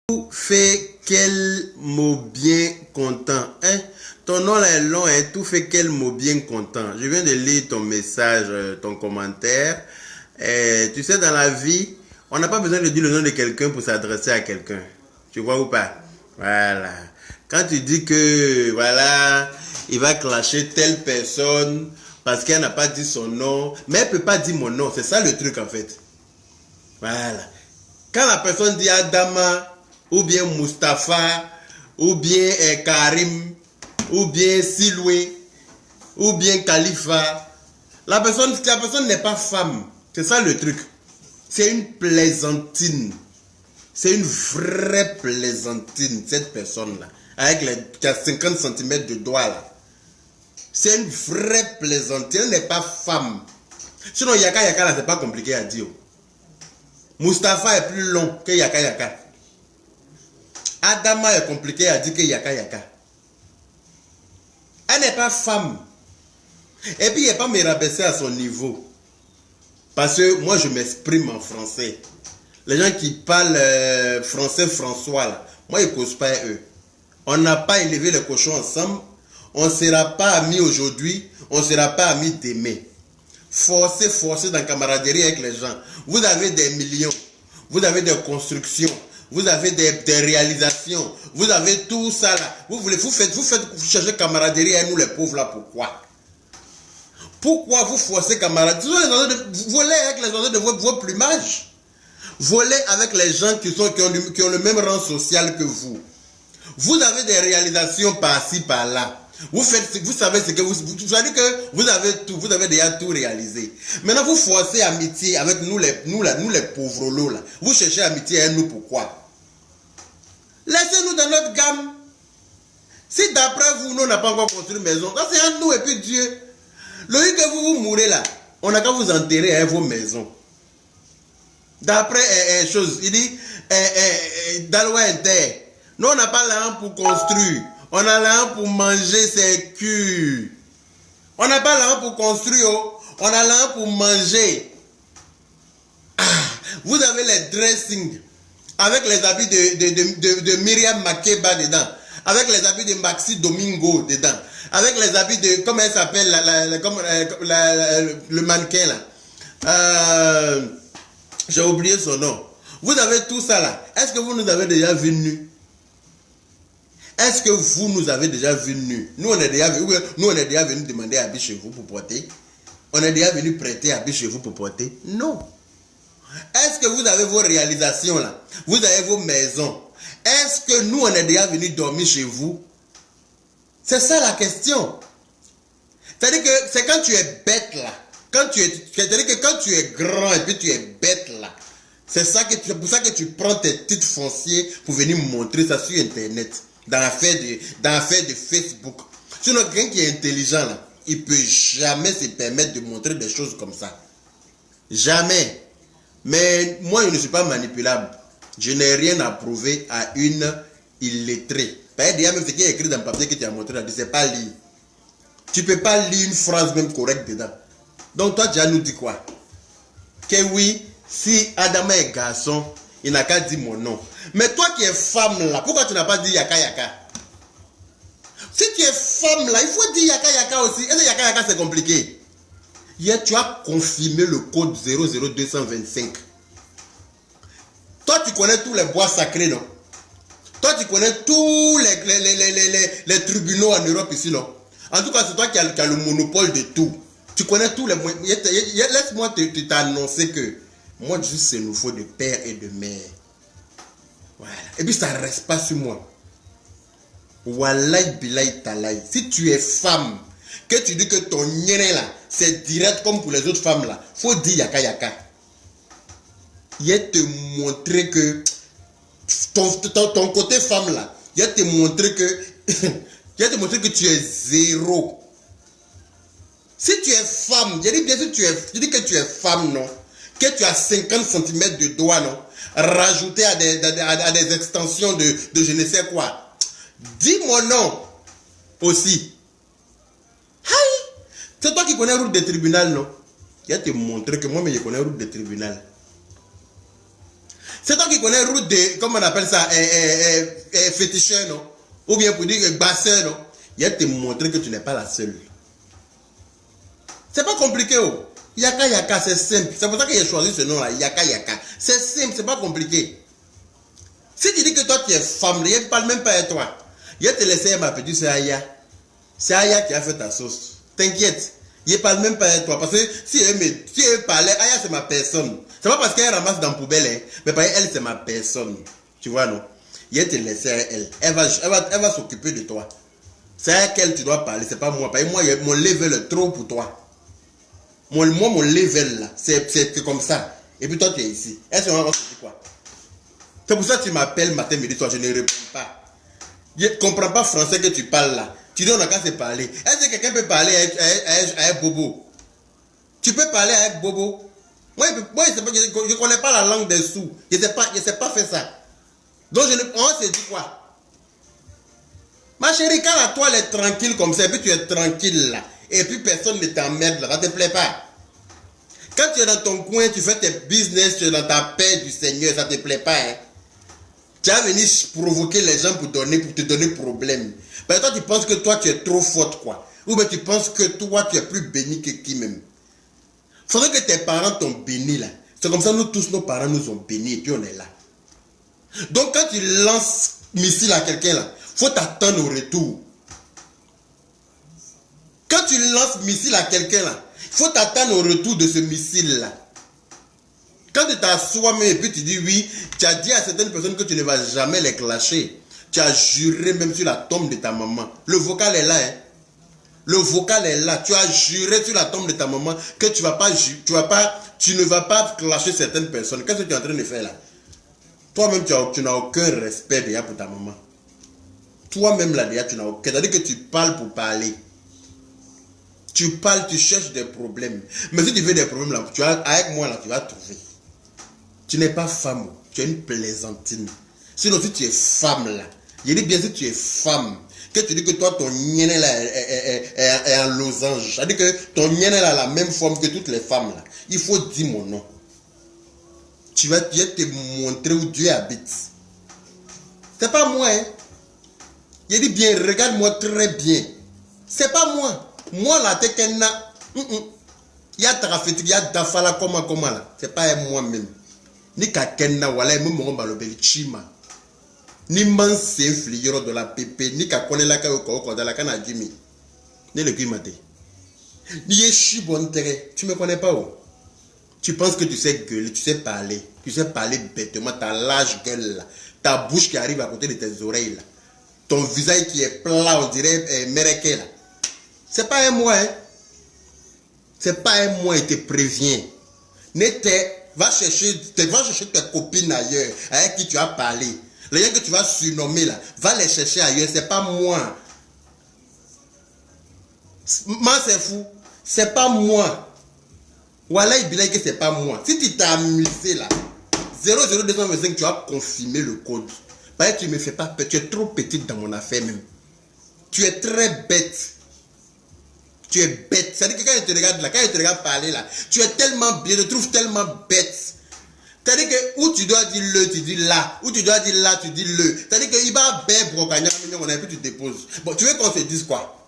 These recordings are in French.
Tout fait quel mot bien content, hein? Ton nom là est long, hein? Tout fait quel mot bien content. Je viens de lire ton message, ton commentaire. Tu sais, dans la vie, on n'a pas besoin de dire le nom de quelqu'un pour s'adresser à quelqu'un. Tu vois ou pas? Voilà. Quand tu dis que, voilà, il va clasher telle personne parce qu'elle n'a pas dit son nom, mais elle ne peut pas dire mon nom. C'est ça le truc en fait. Voilà. Quand la personne dit Adama, ou bien Mustapha, ou bien Karim, ou bien Siloué, ou bien Khalifa, la personne n'est pas femme. C'est ça le truc. C'est une plaisantine. C'est une vraie plaisantine, cette personne-là. Qui a 50 cm de doigts là. C'est une vraie plaisantine. Elle n'est pas femme. Sinon, Yaka Yaka là, c'est pas compliqué à dire. Mustapha est plus long que Yaka Yaka. Adama est compliqué à dire que Yaka Yaka. Elle n'est pas femme. Et puis, il n'est pas me rabaisser à son niveau. Parce que moi, je m'exprime en français. Les gens qui parlent français François, là, moi, ils ne causent pas eux. On n'a pas élevé les cochons ensemble. On ne sera pas amis aujourd'hui. On ne sera pas amis demain. Forcez dans la camaraderie avec les gens. Vous avez des millions. Vous avez des constructions. Vous avez des réalisations. Vous avez tout ça là. Vous cherchez camaraderie avec nous les pauvres là. Pourquoi? Pourquoi vous forcez camaraderie? Vous volez avec les oiseaux de vos plumages. Volez avec les gens qui ont le même rang social que vous. Vous avez des réalisations par-ci, par-là. Vous savez ce que vous savez que vous avez tout, vous avez déjà tout réalisé. Maintenant, vous forcez amitié avec nous les pauvres lots là. Vous cherchez amitié avec nous, pourquoi? Laissez-nous dans notre gamme. Si d'après vous, nous, on n'a pas encore construit une maison, quand c'est à nous et puis Dieu, le jour que vous mourrez là, on n'a qu'à vous enterrer avec vos maisons. D'après chose, il dit, dans l'Ouest, nous, on n'a pas l'argent pour construire. On a l'argent pour manger ses culs. On n'a pas l'argent pour construire. On a l'argent pour manger. Ah, vous avez les dressings avec les habits de Myriam Makeba dedans. Avec les habits de Maxi Domingo dedans. Avec les habits de, comment elle s'appelle, le mannequin là. J'ai oublié son nom. Vous avez tout ça là. Est-ce que vous nous avez déjà vu nus? Est-ce que vous nous avez déjà vu nus? Nous, on est déjà venus demander un habit chez vous pour porter. On est déjà venu prêter un habit chez vous pour porter. Non. Est-ce que vous avez vos réalisations là? Vous avez vos maisons. Est-ce que nous, on est déjà venu dormir chez vous? C'est ça la question. C'est-à-dire que c'est quand tu es bête là. C'est-à-dire que quand tu es grand et puis tu es bête là. C'est pour ça que tu prends tes titres fonciers pour venir montrer ça sur Internet. Dans l'affaire de Facebook. Sinon, quelqu'un qui est intelligent, là, il ne peut jamais se permettre de montrer des choses comme ça. Jamais. Mais moi, je ne suis pas manipulable. Je n'ai rien à prouver à une illettrée. D'ailleurs, même ce qui est écrit dans le papier que tu as montré là, tu ne sais pas lire. Tu ne peux pas lire une phrase même correcte dedans. Donc, toi, tu as nous dit quoi? Que oui, si Adama est garçon, il n'a qu'à dire mon nom. Mais toi qui es femme là, pourquoi tu n'as pas dit Yaka Yaka? Si tu es femme là, il faut dire Yaka Yaka aussi. Est-ce que Yaka Yaka c'est compliqué? Hier, tu as confirmé le code 00225. Toi, tu connais tous les bois sacrés, non? Toi, tu connais tous les tribunaux en Europe ici, non? En tout cas, c'est toi qui as le monopole de tout. Tu connais tous les moyens. Laisse-moi t'annoncer que moi, je suis xénophobe de père et de mère. Voilà. Et puis, ça ne reste pas sur moi. Wallahi billahi talahi. Si tu es femme, que tu dis que ton nyere là, c'est direct comme pour les autres femmes là, faut dire Yaka Yaka. Il va te montrer que ton côté femme là, il va te montrer que tu es zéro. Si tu es femme, je dis bien si je dis que tu es femme, non? Que tu as 50 cm de doigts, non? Rajouté à des extensions de je ne sais quoi. Dis mon nom aussi. Aïe! C'est toi qui connais la route des tribunaux, non? Il va te montrer que moi, mais je connais la route des tribunaux. C'est toi qui connais route de, comment on appelle ça, féticheur, non? Ou bien pour dire basseur, non? Il a te montrer que tu n'es pas la seule. C'est pas compliqué, oh. Yaka Yaka, c'est simple. C'est pour ça que j'ai choisi ce nom-là, Yaka Yaka. C'est simple, c'est pas compliqué. Si tu dis que toi tu es femme, il ne parle même pas à toi. Il te laissé ma petite, c'est Aya. C'est Aya qui a fait ta sauce. T'inquiète. Il ne parle même pas à toi. Parce que si elle parlait, Aya c'est ma personne. C'est pas parce qu'elle ramasse dans la poubelle, hein, mais parce qu'elle c'est ma personne. Tu vois, non? Il te laissé à elle. Elle va s'occuper de toi. C'est à elle tu dois parler, c'est pas moi. Parce que moi, mon level est trop pour toi. Mon level là, c'est comme ça. Et puis toi tu es ici. Est-ce qu'on va se dire quoi? C'est pour ça que tu m'appelles matin, midi, toi je ne réponds pas. Je ne comprends pas français que tu parles là. Tu dis on n'a qu'à se parler. Est-ce que quelqu'un peut parler avec Bobo? Tu peux parler avec Bobo? Moi je ne connais pas la langue des sous. Je ne sais pas faire ça. Donc on se dit quoi? Ma chérie, quand la toile est tranquille comme ça, et puis tu es tranquille là, et puis personne ne t'emmerde là, ça ne te plaît pas. Quand tu es dans ton coin, tu fais tes business, tu es dans ta paix du Seigneur, ça ne te plaît pas. Hein? Tu vas venir provoquer les gens pour te donner problème. Ben toi, tu penses que toi, tu es trop forte, quoi. Ou bien tu penses que toi, tu es plus béni que qui-même. Il faudrait que tes parents t'ont béni, là. C'est comme ça, nous tous, nos parents nous ont bénis, et puis on est là. Donc, quand tu lances missile à quelqu'un, là, il faut t'attendre au retour. Quand tu lances missile à quelqu'un, là, il faut t'attendre au retour de ce missile-là. Quand tu t'assois même et puis tu dis oui, tu as dit à certaines personnes que tu ne vas jamais les clasher. Tu as juré même sur la tombe de ta maman. Le vocal est là. Hein? Le vocal est là. Tu as juré sur la tombe de ta maman que tu ne vas pas clasher certaines personnes. Qu'est-ce que tu es en train de faire là? Toi-même, tu n'as aucun respect déjà pour ta maman. Toi-même là déjà, tu n'as aucun. C'est-à-dire que tu parles pour parler. Tu parles, tu cherches des problèmes. Mais si tu veux des problèmes là, avec moi là, tu vas trouver. Tu n'es pas femme, tu es une plaisantine. Sinon, si tu es femme là, je dis bien si tu es femme, que tu dis que toi, ton nienne là est en losange. C'est-à-dire que ton nienne là a la même forme que toutes les femmes là. Il faut dire mon nom. Tu vas te montrer où Dieu habite. C'est pas moi, hein. Je dis bien, regarde-moi très bien. C'est pas moi. Moi là, t'es qu'un na. Il y a Tarafetik, il y a Dafala, comment là. C'est pas moi-même. Ni Kakenna, voilà, et moi, je Chima. Ni Manse, Fliero de la Pépé, ni Kakone la Kako, de la Kana Jimmy. Ni le Guimate. Ni Yeshi Bontere. Tu me connais pas où? Tu penses que tu sais gueuler, tu sais parler. Tu sais parler bêtement, ta large gueule là. Ta bouche qui arrive à côté de tes oreilles là. Ton visage qui est plat, on dirait Mereke là. C'est pas un moi, hein. C'est pas un moi, il te prévient. Va chercher tes copines ailleurs, avec qui tu as parlé. Les gens que tu vas surnommer là, va les chercher ailleurs, c'est pas moi. Moi c'est fou, c'est pas moi. Voilà, il dit que c'est pas moi. Si tu t'as amusé là, 00225, tu as confirmé le code. Parce que tu me fais pas peur, tu es trop petite dans mon affaire même. Tu es très bête. Tu es bête. C'est-à-dire que quand je te regarde là, quand je te regarde parler là, tu es tellement bien, je te trouve tellement bête. C'est-à-dire que où tu dois dire le, tu dis là. Où tu dois dire là, tu dis le. C'est-à-dire qu'il va bête, brocagna, on a puis tu te déposes. Bon, tu veux qu'on se dise quoi?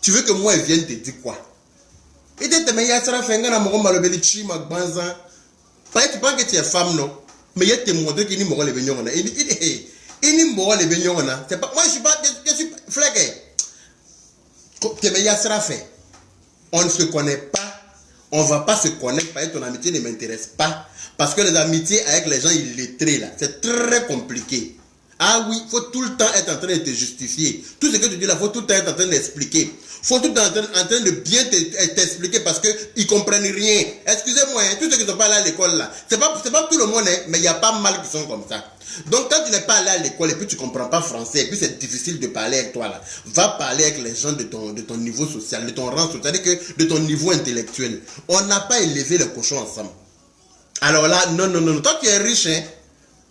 Tu veux que moi je vienne te dire quoi? Et tu te mets à ça, fait un amour malobeli chima banza. Parce que tu penses que tu es femme, non? Mais il y a des mots qui n'y m'auront les baignons. Il n'y m'auront les baignons. C'est pas, moi je suis flagué. On ne se connaît pas, on ne va pas se connaître parce que ton amitié ne m'intéresse pas. Parce que les amitiés avec les gens illettrés là, c'est très compliqué. Ah oui, il faut tout le temps être en train de te justifier. Tout ce que tu dis là, il faut tout le temps être en train d'expliquer. Il faut tout le temps être en train de bien t'expliquer parce qu'ils ne comprennent rien. Excusez-moi, hein, tous ceux qui ne sont pas allés à l'école là, c'est pas tout le monde, hein, mais il y a pas mal qui sont comme ça. Donc quand tu n'es pas allé à l'école et puis tu ne comprends pas français et puis c'est difficile de parler avec toi là, va parler avec les gens de ton niveau social, de ton rang social, c'est-à-dire que de ton niveau intellectuel. On n'a pas élevé les cochons ensemble. Alors là, non. Toi tu es riche, hein.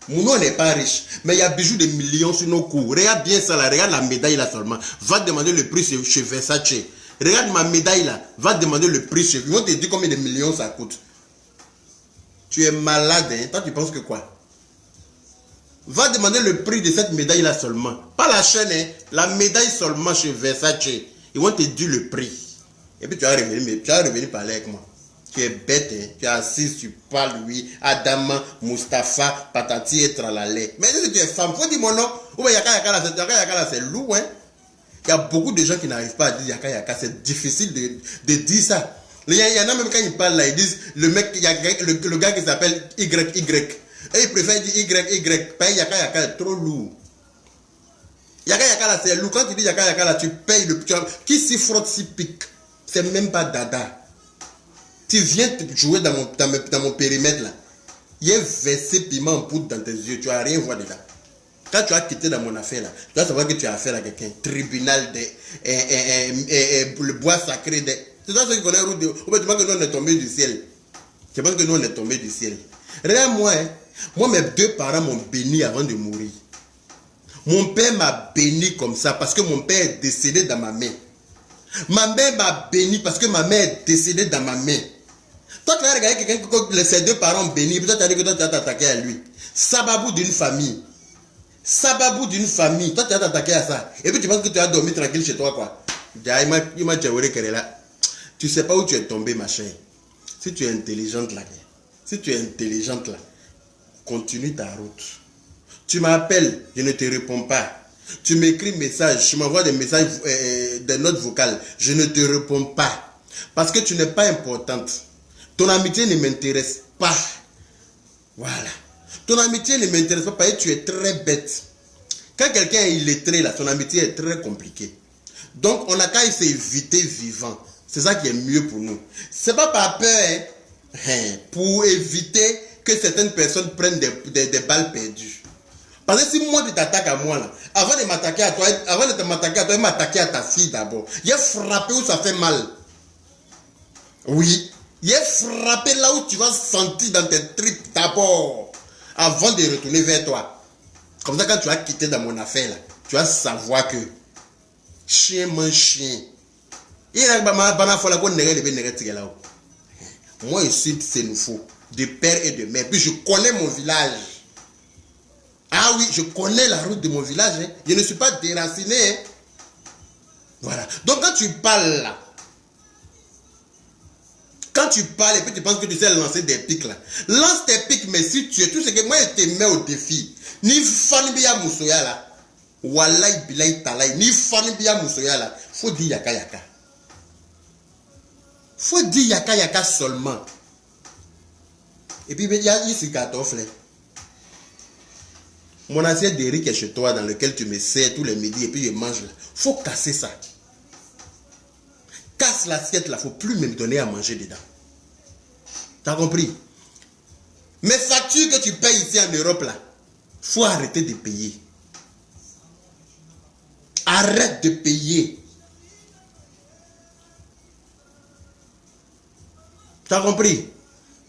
Mon nom n'est pas riche, mais il y a bijoux de millions sur nos coups. Regarde bien ça là, regarde la médaille là seulement. Va demander le prix chez Versace. Regarde ma médaille là, va demander le prix chez. Ils vont te dire combien de millions ça coûte. Tu es malade, hein. Toi tu penses que quoi? Va demander le prix de cette médaille-là seulement. Pas la chaîne, hein, la médaille seulement chez Versace. Ils vont te dire le prix. Et puis tu vas revenir parler avec moi. Tu es bête, hein? Tu es assis, tu parles, oui, Adama, Mustapha, Patati et Tralalé. Mais si tu es femme, faut dire mon nom. Ou bien Yaka Yaka, c'est lourd, hein? Il y a beaucoup de gens qui n'arrivent pas à dire Yaka Yaka, c'est difficile de dire ça. Il y en a même quand ils parlent là, ils disent le mec, le gars qui s'appelle YY. Et ils préfèrent dire YY. Pas Yaka Yaka, c'est trop lourd. Yaka Yaka là, c'est lourd. Quand tu dis Yaka Yaka là, tu payes le. Qui s'y frotte, s'y pique. C'est même pas dada. Tu viens te jouer dans mon périmètre là. Il y a versé piment en poudre dans tes yeux. Tu vas rien voir dedans. Quand tu as quitté dans mon affaire là, tu vas savoir que tu as affaire à quelqu'un. Tribunal le bois sacré. C'est toi ceux qui connaissent route de. Ou bien tu penses que nous on est tombé du ciel. Tu penses que nous on est tombé du ciel. Regarde moi, hein. Moi mes deux parents m'ont béni avant de mourir. Mon père m'a béni comme ça parce que mon père est décédé dans ma main. Ma mère m'a béni parce que ma mère est décédée dans ma main. Toi, tu as regardé quelqu'un que ses deux parents bénis, puis toi, tu as dit que toi, tu as t'attaqué à lui. Sababou d'une famille. Sababou d'une famille. Toi, tu as t'attaqué à ça. Et puis, tu penses que tu as dormi tranquille chez toi, quoi. Il m'a dit que là. Tu sais pas où tu es tombé, ma chère. Si tu es intelligente, là. Si tu es intelligente, là. Continue ta route. Tu m'appelles, je ne te réponds pas. Tu m'écris message, tu m'envoies des messages, des notes vocales. Je ne te réponds pas. Parce que tu n'es pas importante. Ton amitié ne m'intéresse pas. Voilà. Ton amitié ne m'intéresse pas parce que tu es très bête. Quand quelqu'un est illettré, là, son amitié est très compliquée. Donc, on n'a qu'à s'éviter vivant. C'est ça qui est mieux pour nous. C'est pas par peur, hein, pour éviter que certaines personnes prennent des balles perdues. Parce que si moi, tu t'attaques à moi, là, avant de m'attaquer à toi, il m'a attaqué à ta fille d'abord. Il a frappé où ça fait mal. Oui. Il a frappé là où tu vas sentir dans tes tripes d'abord, avant de retourner vers toi. Comme ça, quand tu vas quitter dans mon affaire, là, tu vas savoir que chien mange chien. Moi, ici, c'est nous faux. De père et de mère. Puis je connais mon village. Ah oui, je connais la route de mon village. Hein. Je ne suis pas déraciné. Hein. Voilà. Donc quand tu parles là, quand tu parles et puis tu penses que tu sais lancer des pics là, lance tes pics, mais si tu es tout ce que moi je te mets au défi, ni fanibia musoya là, wallahi bilay talay, ni fanibia musoya là, faut dire yaka yaka. Faut dire yaka yaka seulement. Et puis il y a ici cartofle. Mon assiette de riz est chez toi dans lequel tu me sers tous les midis et puis je mange là. Faut casser ça. Casse l'assiette là, faut plus me donner à manger dedans. T'as compris? Mes factures que tu payes ici en Europe là, faut arrêter de payer. Arrête de payer. T'as compris?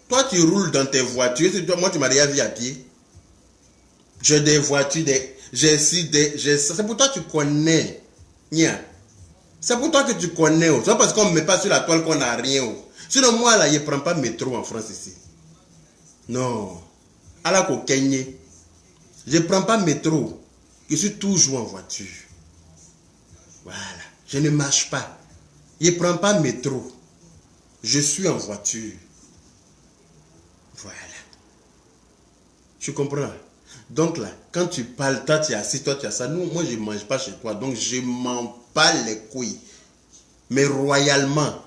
Toi tu roules dans tes voitures, moi tu m'as déjà vu à pied. J'ai des voitures, c'est pour toi que tu connais. C'est pour toi que tu connais. C'est pas parce qu'on ne met pas sur la toile qu'on n'a rien. Sinon, moi, là, je ne prends pas métro en France ici. Non. À la cocaïne. Je ne prends pas métro. Je suis toujours en voiture. Voilà. Je ne marche pas. Je ne prends pas métro. Je suis en voiture. Voilà. Tu comprends? Donc là, quand tu parles, toi tu es assis, toi tu as ça. Nous, moi je ne mange pas chez toi. Donc je m'en bats les couilles. Mais royalement.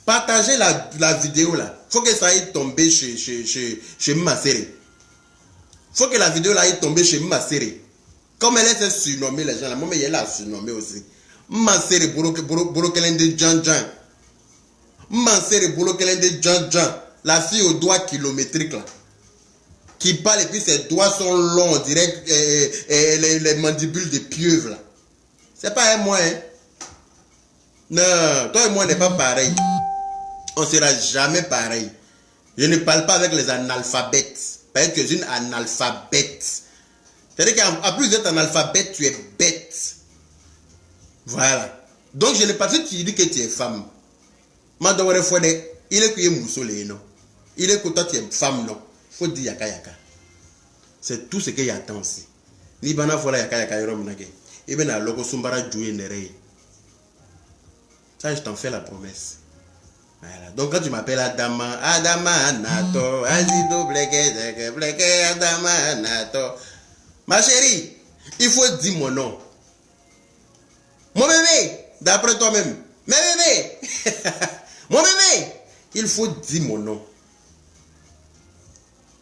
Partagez la vidéo là. Il faut que ça aille tomber chez Masséré. Il faut que la vidéo là aille tomber chez Masséré. Comme elle est surnommée les gens là. Moi, mais elle a surnommé aussi. Masséré, Borokelende Djan. Masséré, Borokelende Djan. La fille aux doigts kilométriques là. Qui parle et puis ses doigts sont longs, on dirait les mandibules de pieuvre là. C'est pas un moi, hein. Non, toi et moi on n'est pas pareil. On ne sera jamais pareil. Je ne parle pas avec les analphabètes. Parce que je suis une analphabète. C'est-à-dire qu'en plus d'être analphabète, tu es bête. Voilà. Donc je ne parle pas que tu dis que tu es femme. Il est que tu es moussolé, non. Il est que toi tu es femme, non. Faut dire yaka yaka. C'est tout ce qu'il y a tant aussi. Ni bana voilà yaka yoro mnake. Et ben a loko sumbara jouer nere. Ça je t'en fais la promesse. Voilà. Donc quand tu m'appelles Adama, Adama Nato, Azido bleke Adama Nato. Ma chérie, il faut dire mon nom. Mon bébé, d'après toi-même. Mais bébé, mon bébé, il faut dire mon nom.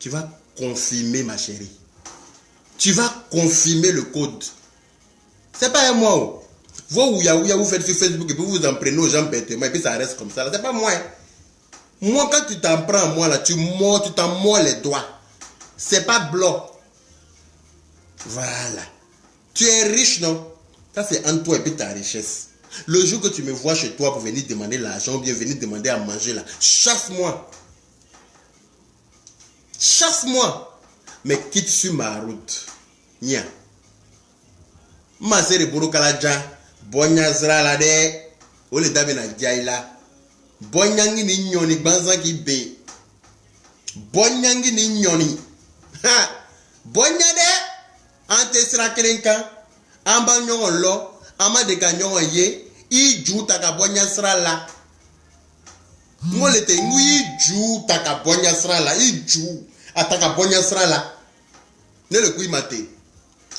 Tu vas confirmer, ma chérie. Tu vas confirmer le code. C'est pas un moi. Vous, vous faites sur Facebook et puis vous en prenez aux gens bêtement et puis ça reste comme ça. C'est pas moi. Moi, quand tu t'en prends à moi, là, tu t'en mords les doigts. C'est pas bloc. Voilà. Tu es riche, non? Ça, c'est en toi et puis ta richesse. Le jour que tu me vois chez toi pour venir demander l'argent ou bien venir demander à manger, là, chasse-moi. Chasse-moi. Mais quitte sur ma route. Nia. Ma sere buru kalaja. Bonya zra la de. Ole dabe na jaila. Bonyangi ni nyoni banza ki be. Bonyangi ni nyoni. Ha. Bonya de. Ante sra kerenka. Amba nyongo lo. Ama de ka nyongo ye. I ju taka bonya sra la. Ngole te ngui ju taka bonya sra la. I ju ataka bonya sra la. Ne le kui mate.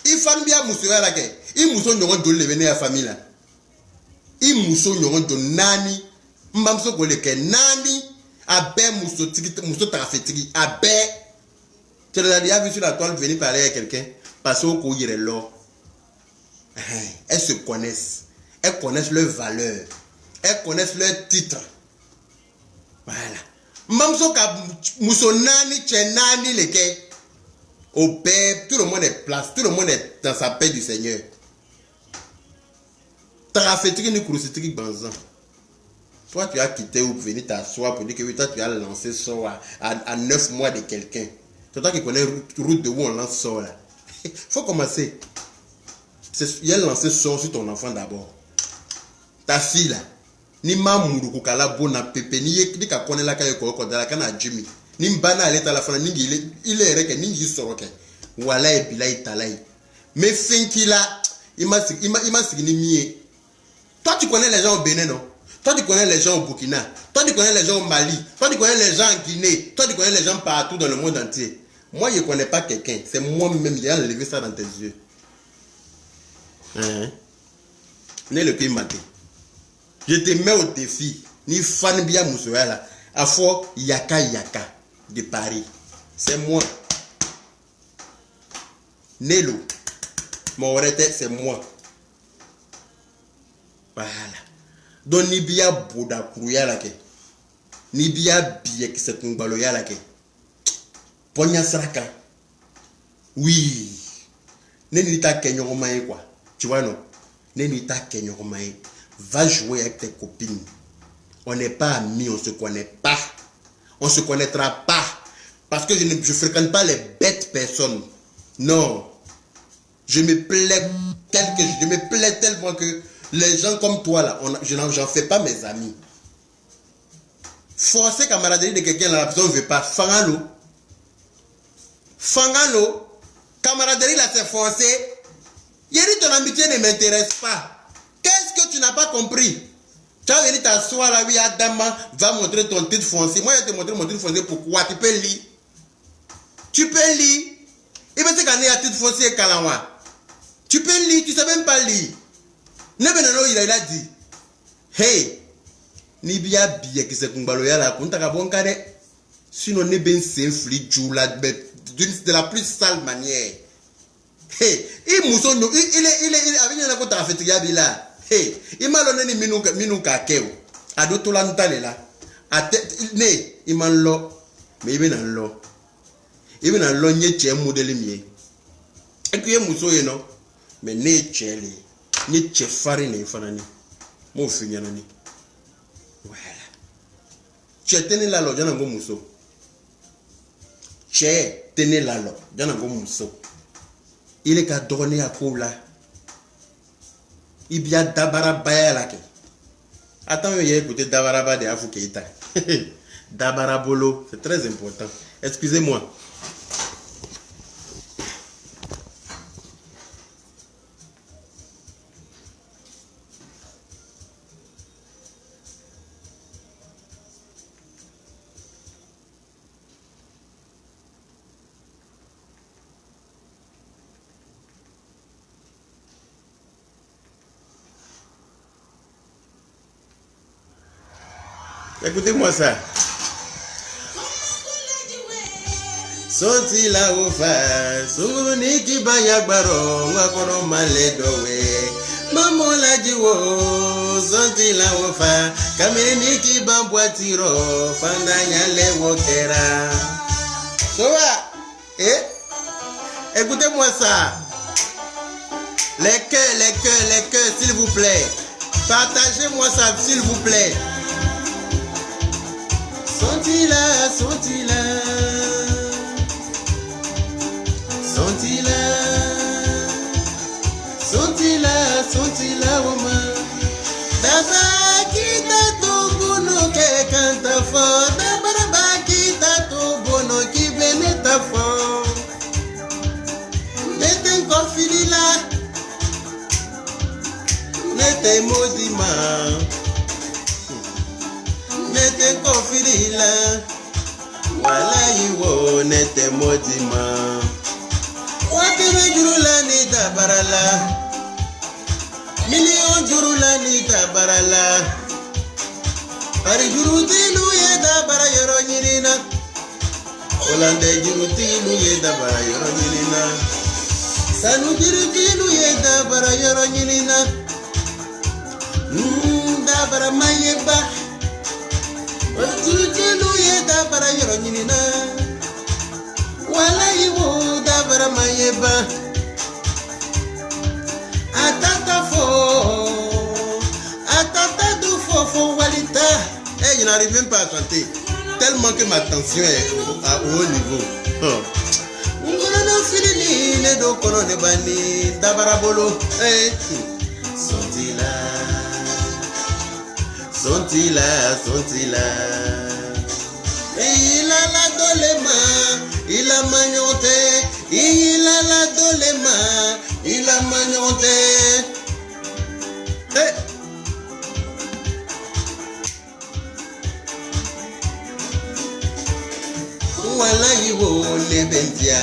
I fan bia muso ya la ke. I muso nyongo do le vene ya famille la. I muso nyongo do nani. Mbamso ko le ke nani. Abe muso tiki muso taka fetiki. Abe. Tu l'as déjà vu sur la toile venir parler à quelqu'un. Parce qu'on y est là. Elles se connaissent. Elles connaissent leur valeur. Elles connaissent leur titre. Voilà. Mbamso ka muso nani che nani le ke. Au Père, tout le monde est place, tout le monde est dans sa paix du Seigneur. Tarafetiki ni kurusitiki banzan. Toi, tu as quitté ou venu t'asseoir pour dire que oui, toi, tu as lancé ça à 9 mois de quelqu'un. C'est toi qui connais route de où on lance ça là. Il faut commencer. Il a lancé ça sur ton enfant d'abord. Ta fille là. Ni mamuru kukala bona pepe ni yekdi ka konela ka yeko ko dala kana Jimmy. Ni mbana aleta la fana ningi il est reke ningi soroke. Wala e bilai talai. Mais finki là, il m'a signé mié. Toi tu connais les gens au Bénin non? Toi tu connais les gens au Burkina. Toi tu connais les gens au Mali. Toi tu connais les gens en Guinée. Toi tu connais les gens partout dans le monde entier. Moi je connais pas quelqu'un, c'est moi-même qui ai enlevé ça dans tes yeux. Né le pays maté. Je te mets au défi. Ni fan bien Moussoua là. À fort Yaka de Paris. C'est moi. Nelo. Mon retraite, c'est moi. Voilà. Donc ni bien Bouddha Kouya là ke. Ni bien bien que c'est un baloya là ke. Ponya Sraka. Oui. Nenita Kenyomae quoi. Tu vois non? Nenita Kenyomae. Va jouer avec tes copines. On n'est pas amis, on ne se connaît pas. On ne se connaîtra pas. Parce que je ne fréquente pas les bêtes personnes. Non. Je me plais tellement que les gens comme toi là, j'en fais pas mes amis. Forcer camaraderie de quelqu'un là, la personne ne veut pas. Fangano. Fangano. Camaraderie là, c'est forcé. Yeri, ton amitié ne m'intéresse pas. Qu'est-ce que tu n'as pas compris? Tu vas venir t'asseoir là, oui, Adama, va montrer ton titre foncier. Moi, je vais te montrer mon titre foncier. Pourquoi? Tu peux lire. Tu peux lire. Il va te gagner un titre foncier Kalawa. Tu peux lire, tu ne sais même pas lire. Nebenano, il a dit, hey, ni bien bien qui se kumbaloya la kunta kabon kade. Sinon, neben c'est fli djoula de la plus sale manière. Hey, il mousso, il est avec la côte à fêter là. Hey, il m'a donné minu kakeo. A d'autres l'antale là. A tête, né, il m'a l'eau. Mais il vient dans l'eau. Il vient dans l'eau, il y a un modèle mieux. Et puis, il y a un mousso, non. Mais né, il y a farine et fanani. Mon fignanani. Voilà. Tu es tenu là, j'en ai un bon mousso. Tu es tenu là, j'en ai un bon mousso. Il est qu'à donner à quoi là. Il y a Dabarabaya là. Attends, il y a écouté Dabaraba de Afou Keita. Dabarabolo, c'est très important. Excusez-moi. Écoutez-moi ça. Soti la ufa, suni ki bayagbaro, wakono maledowe. Mamo la jiwo, soti la ufa, kamini ki bambwatiro, fandanya le wokera. Soa, écoutez-moi ça. Les cœurs, s'il vous plaît. Partagez-moi ça, s'il vous plaît. Sont-ils-là, sont-ils-là? Sont-ils-là? Sont-ils-là, sont-ils-là, woman? Daba kita to bono ke kanta fo, daba kita to bono ki beneta fo. Nete confidi là, nete modima, nete confidi là, wala iwo nete modima. Wakene jurula ni tabarala, million jurula ni tabarala. Pari jurutilu ye tabara yoro nyirina, Olande jurutilu ye tabara yoro nyirina, Sanu jurutilu ye tabara yoro nyirina, tabara mayeba, jurutilu ye tabara yoro nyirina. Wala iwo dabara mayeba atata du fo walita. Je n'arrive même pas à chanter tellement que ma tension est à haut niveau. Ngono filini ne do kono ne bani dabara bolo. Sont-ils là? Sont-ils là? Sont-ils là? Il a la dolema, il a magnoté, il a la dolema, il a magnoté. Voilà yiwo ne bendia,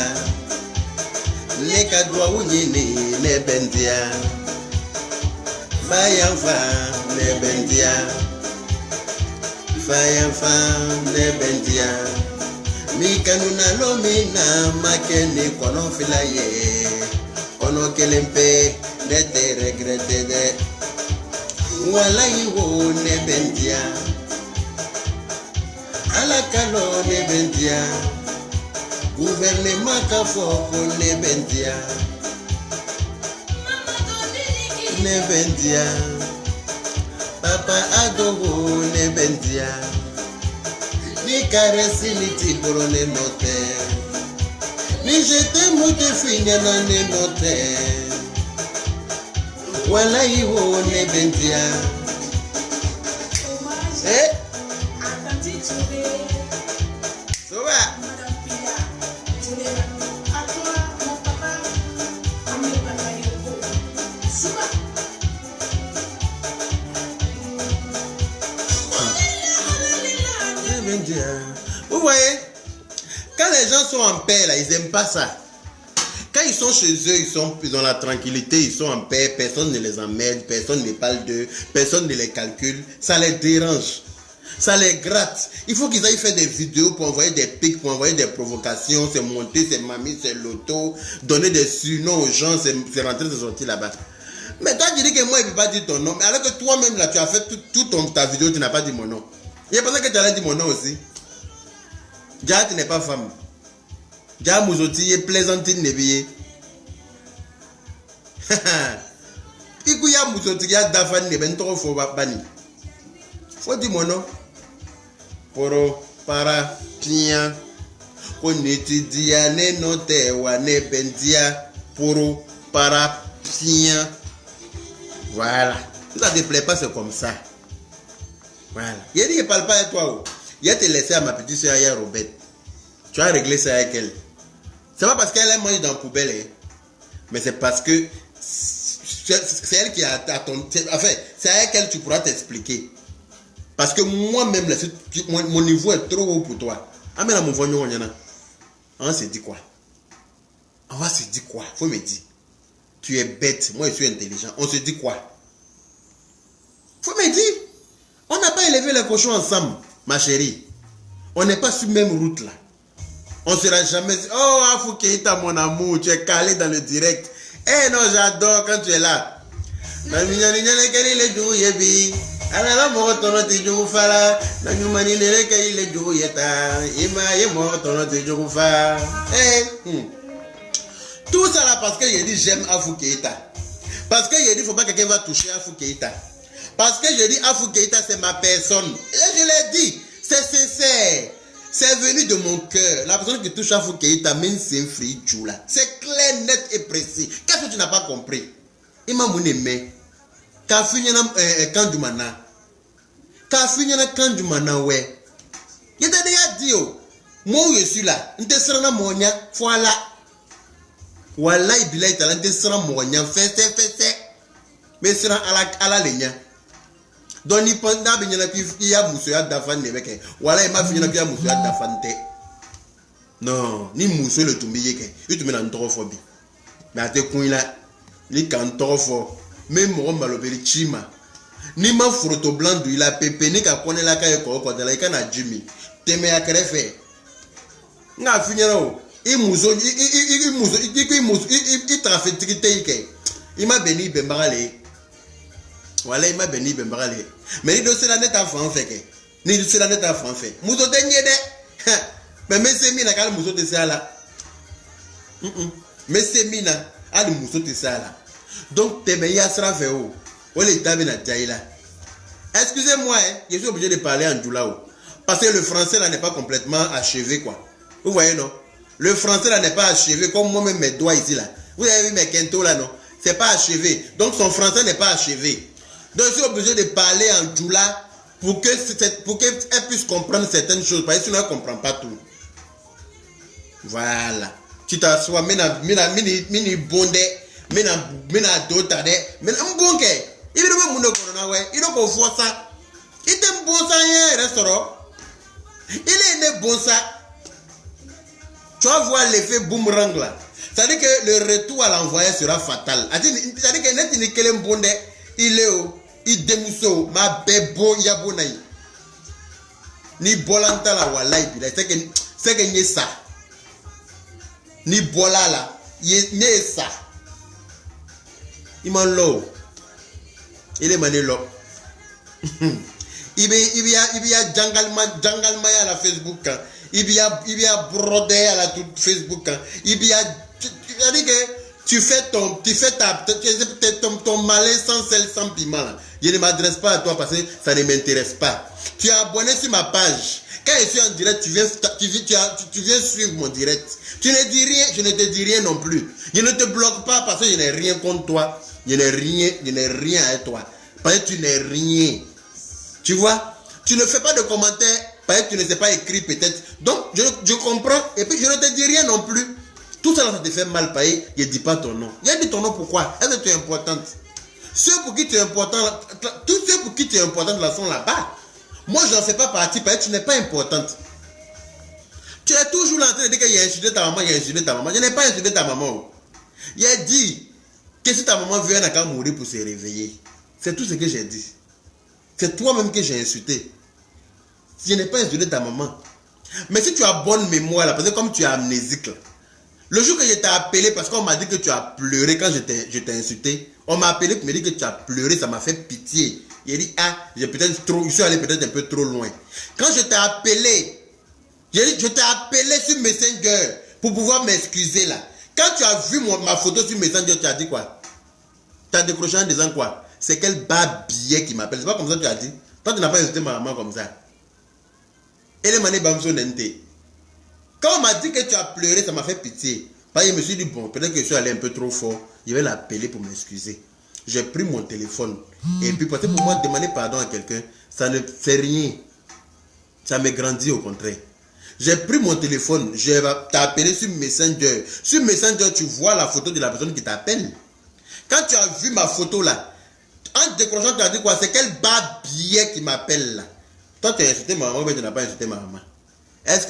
ne kadwa unyini ne bendia, bayanfa ne bendia. Fayanfa ne bendia, mi kanuna lomina makene kono filaye, kono kelempe ne te regrette de. Wala iwo ne bendia, alakalo ne bendia, gouvernement kafoko ne bendia, ne bendia. Papa agogo ne bendia, ni caresse ni tiboro ne note, ni jete moute finya na ne note. Wala iwo ne bendia. So what? Vous voyez, quand les gens sont en paix, là, ils n'aiment pas ça. Quand ils sont chez eux, ils ont la tranquillité, ils sont en paix, personne ne les emmène, personne ne parle d'eux, personne ne les calcule, ça les dérange, ça les gratte. Il faut qu'ils aillent faire des vidéos pour envoyer des pics, pour envoyer des provocations, c'est monter, c'est mamie, c'est loto, donner des surnoms aux gens, c'est rentrer, c'est sortir là-bas. Mais toi, tu dis que moi, il ne peut pas dire ton nom, alors que toi-même, là, tu as fait toute ta vidéo, tu n'as pas dit mon nom. Il y a pensé que tu allais dire mon nom aussi. Déjà, tu n'es pas femme. Déjà, Mouzoti est plaisantine nebillé. Ikuya Mouzoti ya dafan neben trop faux bani. Faut dire mon nom. Poro, para, pia. On étudie ne note wa ne bendia. Poro, para, pia. Voilà. Si ça ne te plaît pas, c'est comme ça. Voilà. Il a dit qu'il ne parle pas avec toi. Il a te laissé à ma petite soeur hier, Robert. Tu as réglé ça avec elle. C'est pas parce qu'elle a mangé dans la poubelle. Hein. Mais c'est parce que c'est elle qui a ton... Enfin, c'est avec elle que tu pourras t'expliquer. Parce que moi-même, mon niveau est trop haut pour toi. Ah, mais là, mon voyant, on s'est dit quoi? On va se dire quoi? Faut me dire. Tu es bête, moi je suis intelligent. On se dit quoi? Faut me dire. On n'a pas élevé les cochons ensemble. ma chérie, on n'est pas sur la même route là. On ne sera jamais... Oh, Afou Keïta, mon amour, tu es calé dans le direct. Eh non, j'adore quand tu es là. Tout ça là parce que j'ai dit j'aime Afou Keïta. Parce que j'ai dit il ne faut pas que quelqu'un va toucher Afou Keïta. Parce que j'ai dit Afou Keïta c'est ma personne. Et je l'ai dit, c'est sincère. C'est venu de mon cœur. La personne qui touche Afou Keïta, même c'est un free là. C'est clair, net et précis. Qu'est-ce que tu n'as pas compris? Il m'a mon aimé. Kafinyana Kandumana. Kafinyana Kandumana, ouais. Il t'a déjà dit, oh, moi je suis là. N'tesserana monia, voilà. Voilà, il est là, n'tesserana monia, fais. Mais sera à la ligne. Donc, il pense qu'il y a Moussa Dafan, voilà, il m'a fini qu'il y a Moussa Dafante. Non, ni Moussa le Tumbi, il te met en torophobie. Mais à tes couilles là, il est torophobie. Même mon malobéli chima. Ni ma photo blanc d'huile à pépé, ni qu'à connaître la caille quand la ikan a Jimmy. T'es à créer. N'a fini là. Il trafique. Il m'a béni Bembarale. Voilà, il m'a béni Bembarale. Mais il doit se la net à français. Ni de se la net à français. Mousso dernier de. Mais c'est mina quand le mousso de ça là. Mais c'est mina. Ah, le mousso de ça là. Donc, Temeya sera fait où? On est tavé dans Taïla. Excusez-moi, je suis obligé de parler en Djoulao. Parce que le français là n'est pas complètement achevé, quoi. Vous voyez, non? Le français là n'est pas achevé, comme moi-même mes doigts ici là. Vous avez vu mes quintos là, non? C'est pas achevé. Donc, son français n'est pas achevé. Donc, je suis obligé de parler en Djoula pour qu'elle puisse comprendre certaines choses. Parce que sinon, elle ne comprend pas tout. Voilà. Tu t'assois, mini bondé. Mina d'autres mais bon il veut me montrer corona ouais il doit voir ça il est bon ça un restaurant il est né bon ça tu vas voir l'effet boomerang là ça dit que le retour à l'envoyé sera fatal ça dit que net il est bon il est il démousso ma bebo yabonaï ni bolanta la walai c'est que ni ça ni bolala ni ça. Il m'a l'eau. Il est mané l'eau. Il y a Jungle Maya à la Facebook. Il y a Brodé à la Facebook. Il y a. C'est-à-dire que tu fais ton malin sans sel, sans piment. Je ne m'adresse pas à toi parce que ça ne m'intéresse pas. Tu es abonné sur ma page. Quand je suis en direct, tu viens suivre mon direct. Tu ne dis rien, je ne te dis rien non plus. Je ne te bloque pas parce que je n'ai rien contre toi. Je n'ai rien à toi. Parce que tu n'es rien. Tu vois? Tu ne fais pas de commentaires parce que tu ne sais pas écrire peut-être. Donc, je comprends. Et puis, je ne te dis rien non plus. Tout ça, ça te fait mal payer. Je ne dis pas ton nom. Je dis ton nom pourquoi? Est-ce que tu es importante? Ceux pour qui tu es important, tous ceux pour qui tu es importante là sont là-bas. Moi, je n'en fais pas partie parce que tu n'es pas importante. Tu es toujours en train de dire qu'il y a insulté ta maman, il y a insulté ta maman. Je n'ai pas insulté ta maman. Il a dit que si ta maman vient à mourir pour se réveiller. C'est tout ce que j'ai dit. C'est toi-même que j'ai insulté. Je n'ai pas insulté ta maman. Mais si tu as bonne mémoire, là, parce que comme tu es amnésique, là, le jour que je t'ai appelé, parce qu'on m'a dit que tu as pleuré quand je t'ai insulté, on m'a appelé pour me dire que tu as pleuré, ça m'a fait pitié. Il dit, ah, je suis allé peut-être un peu trop loin. Quand je t'ai appelé, je t'ai appelé sur Messenger pour pouvoir m'excuser là. Quand tu as vu ma photo sur Messenger, tu as dit quoi? Tu as décroché en disant quoi? C'est quel bas billet qui m'appelle. C'est pas comme ça que tu as dit. Toi, tu n'as pas insulté ma maman comme ça. Et les manées bamso nente. Quand on m'a dit que tu as pleuré, ça m'a fait pitié. Parce que je me suis dit, bon, peut-être que je suis allé un peu trop fort. Je vais l'appeler pour m'excuser. J'ai pris mon téléphone. Et puis, parce que pour moi, demander pardon à quelqu'un, ça ne fait rien. Ça me grandit au contraire. J'ai pris mon téléphone. Je t'ai appelé sur Messenger. Sur Messenger, tu vois la photo de la personne qui t'appelle. Quand tu as vu ma photo là, en décrochant, tu as dit quoi? C'est quel bas billet qui m'appelle là? Toi, tu as insulté ma maman, mais tu n'as pas insulté ma maman. Est-ce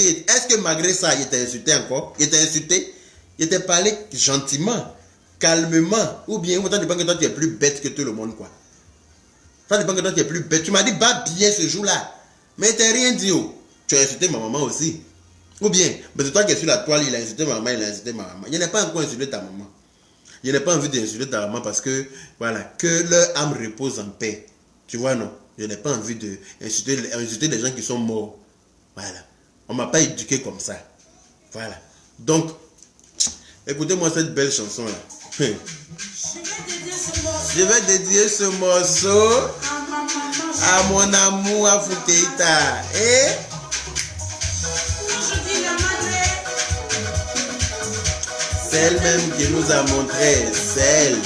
que malgré ça, il t'a insulté encore? Il t'a insulté? Il t'a parlé gentiment, calmement. Ou bien, autant dépend que toi, tu es plus bête que tout le monde, quoi. Ça dépend que toi, tu es plus bête. Tu m'as dit, bas billet ce jour-là. Mais t'as rien dit. Oh. Tu as insulté ma maman aussi. Ou bien, mais c'est toi qui es sur la toile, il a insulté ma maman, il a insulté ma maman. Il n'a pas encore insulté ta maman. Il n'a pas envie d'insulter ta maman parce que, voilà, que leur âme repose en paix. Tu vois, non? Je n'ai pas envie d'insulter les gens qui sont morts. Voilà. On ne m'a pas éduqué comme ça. Voilà. Donc, écoutez-moi cette belle chanson-là. Je vais dédier ce morceau à mon amour à Foukeïta. Et celle-même qui nous a montré, celle,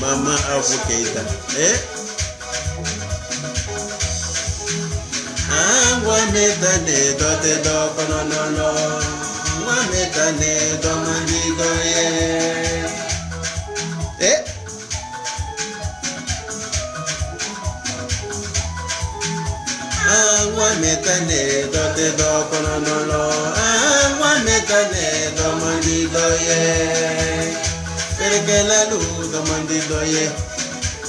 maman Afro Keïta. Moi m'étonne, dote doko non non non. Moi m'étonne, domandigoye. Moi m'étonne, dote doko non non non. Moi m'étonne, domandigoye. Perché la luz domandigoye.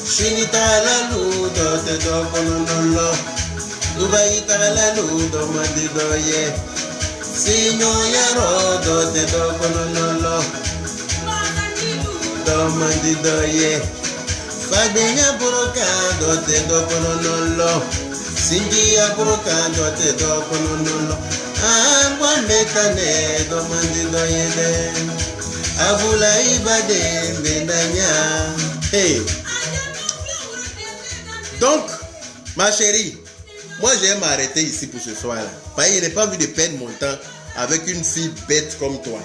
Shinita la luz dote doko non non non. Dubaïta la luz domandigoye. Signor yaro dote doko non non non. Domandigoye. Fabenya broka dote doko non non non. Singia broka dote doko non non non. Angwa metane domandigoye de. Avula ibade bedanya. Hey. Donc, ma chérie, moi j'aime m'arrêter ici pour ce soir-là. Parce que je n'ai pas envie de perdre mon temps avec une fille bête comme toi.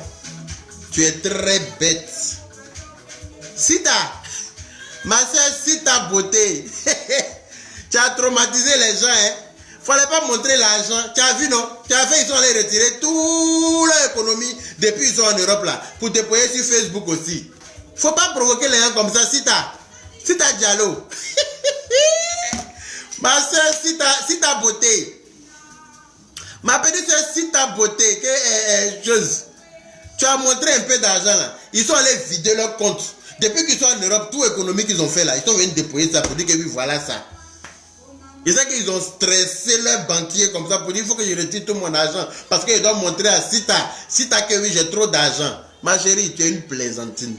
Tu es très bête. Sita, ma soeur Sita Beauté. Tu as traumatisé les gens, hein. Fallait pas montrer l'argent. Tu as vu, non? Tu as fait, ils sont allés retirer toute leur économie depuis qu'ils sont en Europe là. Pour te payer sur Facebook aussi. Faut pas provoquer les gens comme ça, Sita Diallo. Ma soeur Sita Beauté. Ma petite soeur Sita Beauté. Tu as montré un peu d'argent là. Ils sont allés vider leur compte. Depuis qu'ils sont en Europe, tout économie qu'ils ont fait là, ils sont venus déployer ça pour dire que oui, voilà ça. Ils savent qu'ils ont stressé leurs banquiers comme ça pour dire il faut que je retire tout mon argent. Parce qu'ils doivent montrer à Sita que oui, j'ai trop d'argent. Ma chérie, tu es une plaisantine.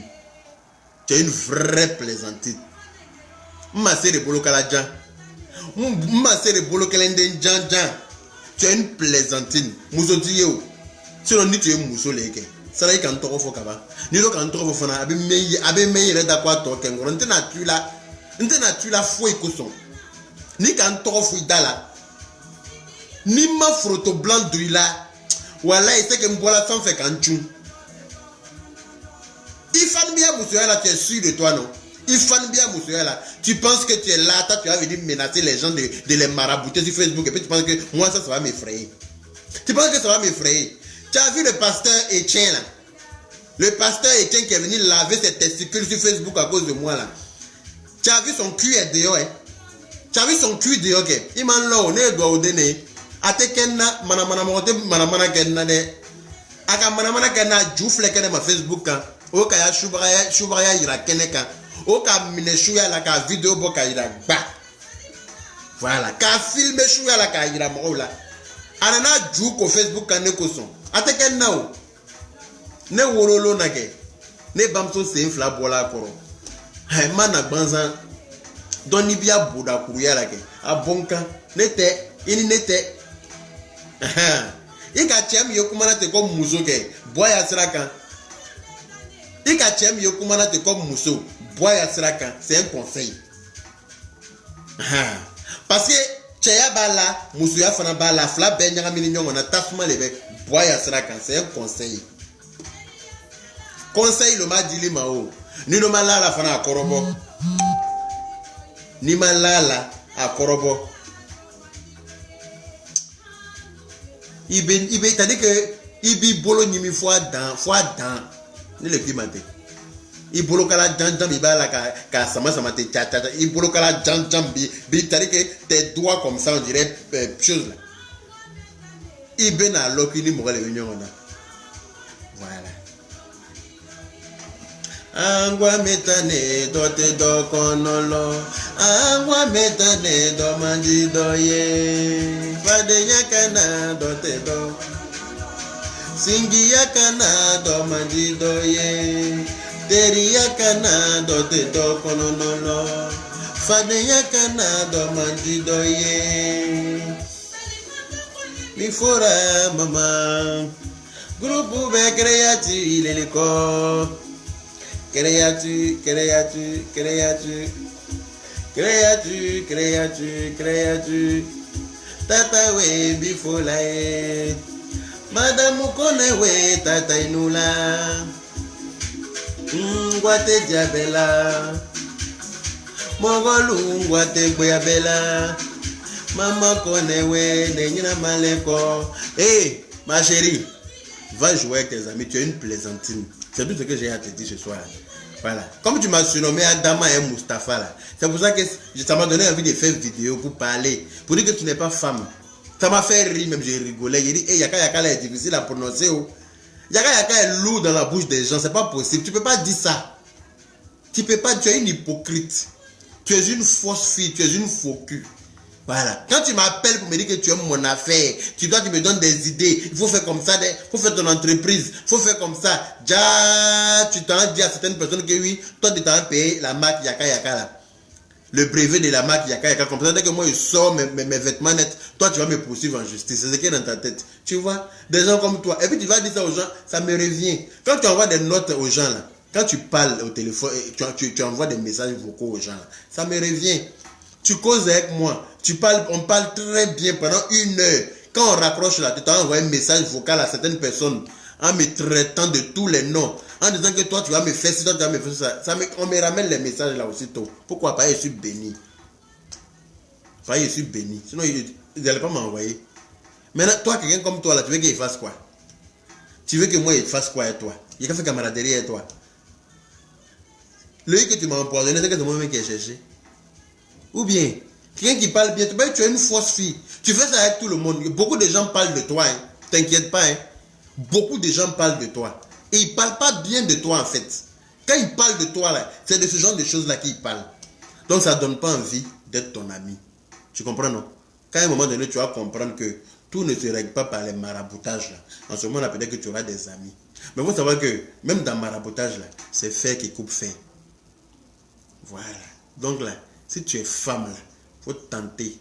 Tu es une vraie plaisantine. Ma sœur Bolokaladjan. Ma sœur Bolokalenden Djan. Tu es une plaisantine. Mousotiyeo. Sinon, ni tu es moussoleke. Ça là, il quand on faut kaba. Ni lo quand on faut na abe meilleur d'accord toi kengo. Ntena tu la foi ikoson. Ni quand on faut dala. Ni ma froto blanc d'huila. Voilà, il sait que m'bola sans fait kanchou. Il fan bien monsieur là, tu es sûr de toi non? Il fan bien monsieur là. Tu penses que tu es là, tu vas venir menacer les gens de les marabouter sur Facebook et puis tu penses que moi ça va m'effrayer. Tu penses que ça va m'effrayer? Tu as vu le pasteur Etienne là? Le pasteur Etienne qui est venu laver ses testicules sur Facebook à cause de moi là. Tu as vu son cul est dehors hein? Tu as vu son cul dehors que? Il m'a l'eau, ne doit donner. Ate kenna manamana kenna de. Aka manamana kenna joufle kenna ma Facebook kan. O ka ya shubaya ira keneka. O ka mine shuya la ka vidéo boka ira ba. Voilà, ka filmer shuya la ka ira mo la. Anana jou ko Facebook kan ne ko son. Ate kenna o. Ne worolo na ke. Ne bamso se infla bola koro. Hay mana gbanzan. Doni bia boda kuruya la ke. Abonka nete ini nete. Ika chem yokumana te comme muso ke. Boya sraka. Ika chem yokumana te comme muso. Boya sraka. C'est un conseil. Parce que Cheya bala, musuya fana bala, fla benyanga mininyongo na tasuma lebe. Boya sraka. C'est un conseil. Conseil le ma dili mao. Ni no malala fana akorobo. Ni malala akorobo. Ibe c'est-à-dire que ibi bolo nyimi fois dans ni le pimate. I bolo kala jam iba la ka sama te tata. I bolo kala jam bi c'est-à-dire que tes doigts comme ça on dirait chose là. Ibe na lokini mo le union na. Voilà. Angwa metane dote dokonolo. Awa metane do mandi do ye. Fade yakana do te do. Singi yakana do mandi do ye. Teri yakana do te do kononono. Fade yakana do mandi do ye. Mi fora mama. Grupo be creati leliko. Creati. Tata we before la Madame kone we tata inula. Ngwate diabela. Mogolu ngwate bela. Maman kone we nenyina maleko. Hey, ma chérie, va jouer avec tes amis, tu es une plaisantine. C'est tout ce que j'ai à te dire ce soir. Voilà. Comme tu m'as surnommé Adama et Mustafa là, c'est pour ça que ça m'a donné envie de faire une vidéo pour parler, pour dire que tu n'es pas femme. Ça m'a fait rire, même j'ai rigolé. J'ai dit, hey, Yaka là est difficile à prononcer. Oh. Yaka est lourd dans la bouche des gens, c'est pas possible. Tu peux pas dire ça. Tu peux pas, tu es une hypocrite. Tu es une fausse fille, tu es une faux cul. Voilà. Quand tu m'appelles pour me dire que tu aimes mon affaire, tu me donnes des idées. Il faut faire comme ça, il faut faire ton entreprise, il faut faire comme ça. Déjà, tu t'en dis à certaines personnes que oui, toi tu t'en payé la marque Yaka là. Le brevet de la marque Yaka. Comme ça, dès que moi je sors mes vêtements nets, toi tu vas me poursuivre en justice. C'est ce qui est dans ta tête. Tu vois, des gens comme toi. Et puis tu vas dire ça aux gens, ça me revient. Quand tu envoies des notes aux gens là, quand tu parles au téléphone, tu envoies des messages vocaux aux gens là, ça me revient. Tu causes avec moi, on parle très bien pendant 1 heure. Quand on raccroche là, tu t'as envoyé un message vocal à certaines personnes en me traitant de tous les noms, en disant que toi tu vas me faire ci, toi tu vas me faire ça. On me ramène les messages là aussitôt. Pourquoi pas? Je suis béni. Je suis béni. Sinon, ils n'allaient pas m'envoyer. Maintenant, toi, quelqu'un comme toi là, tu veux qu'il fasse quoi? Tu veux que moi il fasse quoi avec toi? Il a fait camaraderie avec toi. Le que tu m'as empoisonné, c'est que c'est moi-même qui ai cherché. Ou bien, quelqu'un qui parle bien, tu es une fausse fille. Tu fais ça avec tout le monde. Beaucoup de gens parlent de toi. Hein. T'inquiète pas. Hein. Beaucoup de gens parlent de toi. Et ils ne parlent pas bien de toi en fait. Quand ils parlent de toi, là, c'est de ce genre de choses-là qu'ils parlent. Donc ça ne donne pas envie d'être ton ami. Tu comprends, non? Quand à un moment donné, tu vas comprendre que tout ne se règle pas par les maraboutages. Là. En ce moment, là, peut-être que tu auras des amis. Mais il faut savoir que même dans le maraboutage, là, c'est fer qui coupe fer. Voilà. Donc là, si tu es femme, là, il faut tenter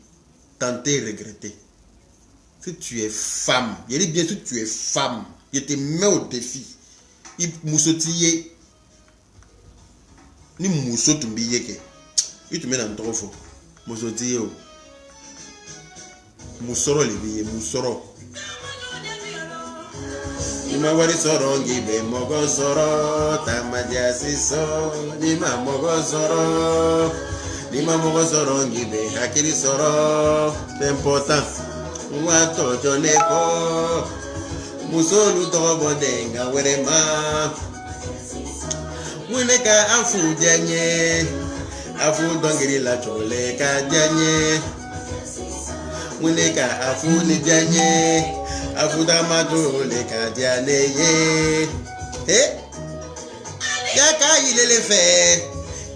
et regretter. Si tu es femme, je dis bien si tu es femme, je te mets au défi. Il moussotille, ni moussotumbiye ke. Il te met dans le trop moussotille, moussoro les billets, moussoro. Nima wari soro ngibe mogo soro, tamadia siso, nima mogo soro. Nima mogo soro ngibe hakiri soro. C'est important. Wato joneko musolu tobo denga werema. Muneka afu janye, afu dongiri la chole ka janye. Muneka afu ni janye, afu damato le ka jane ye. Yaka ilele fe,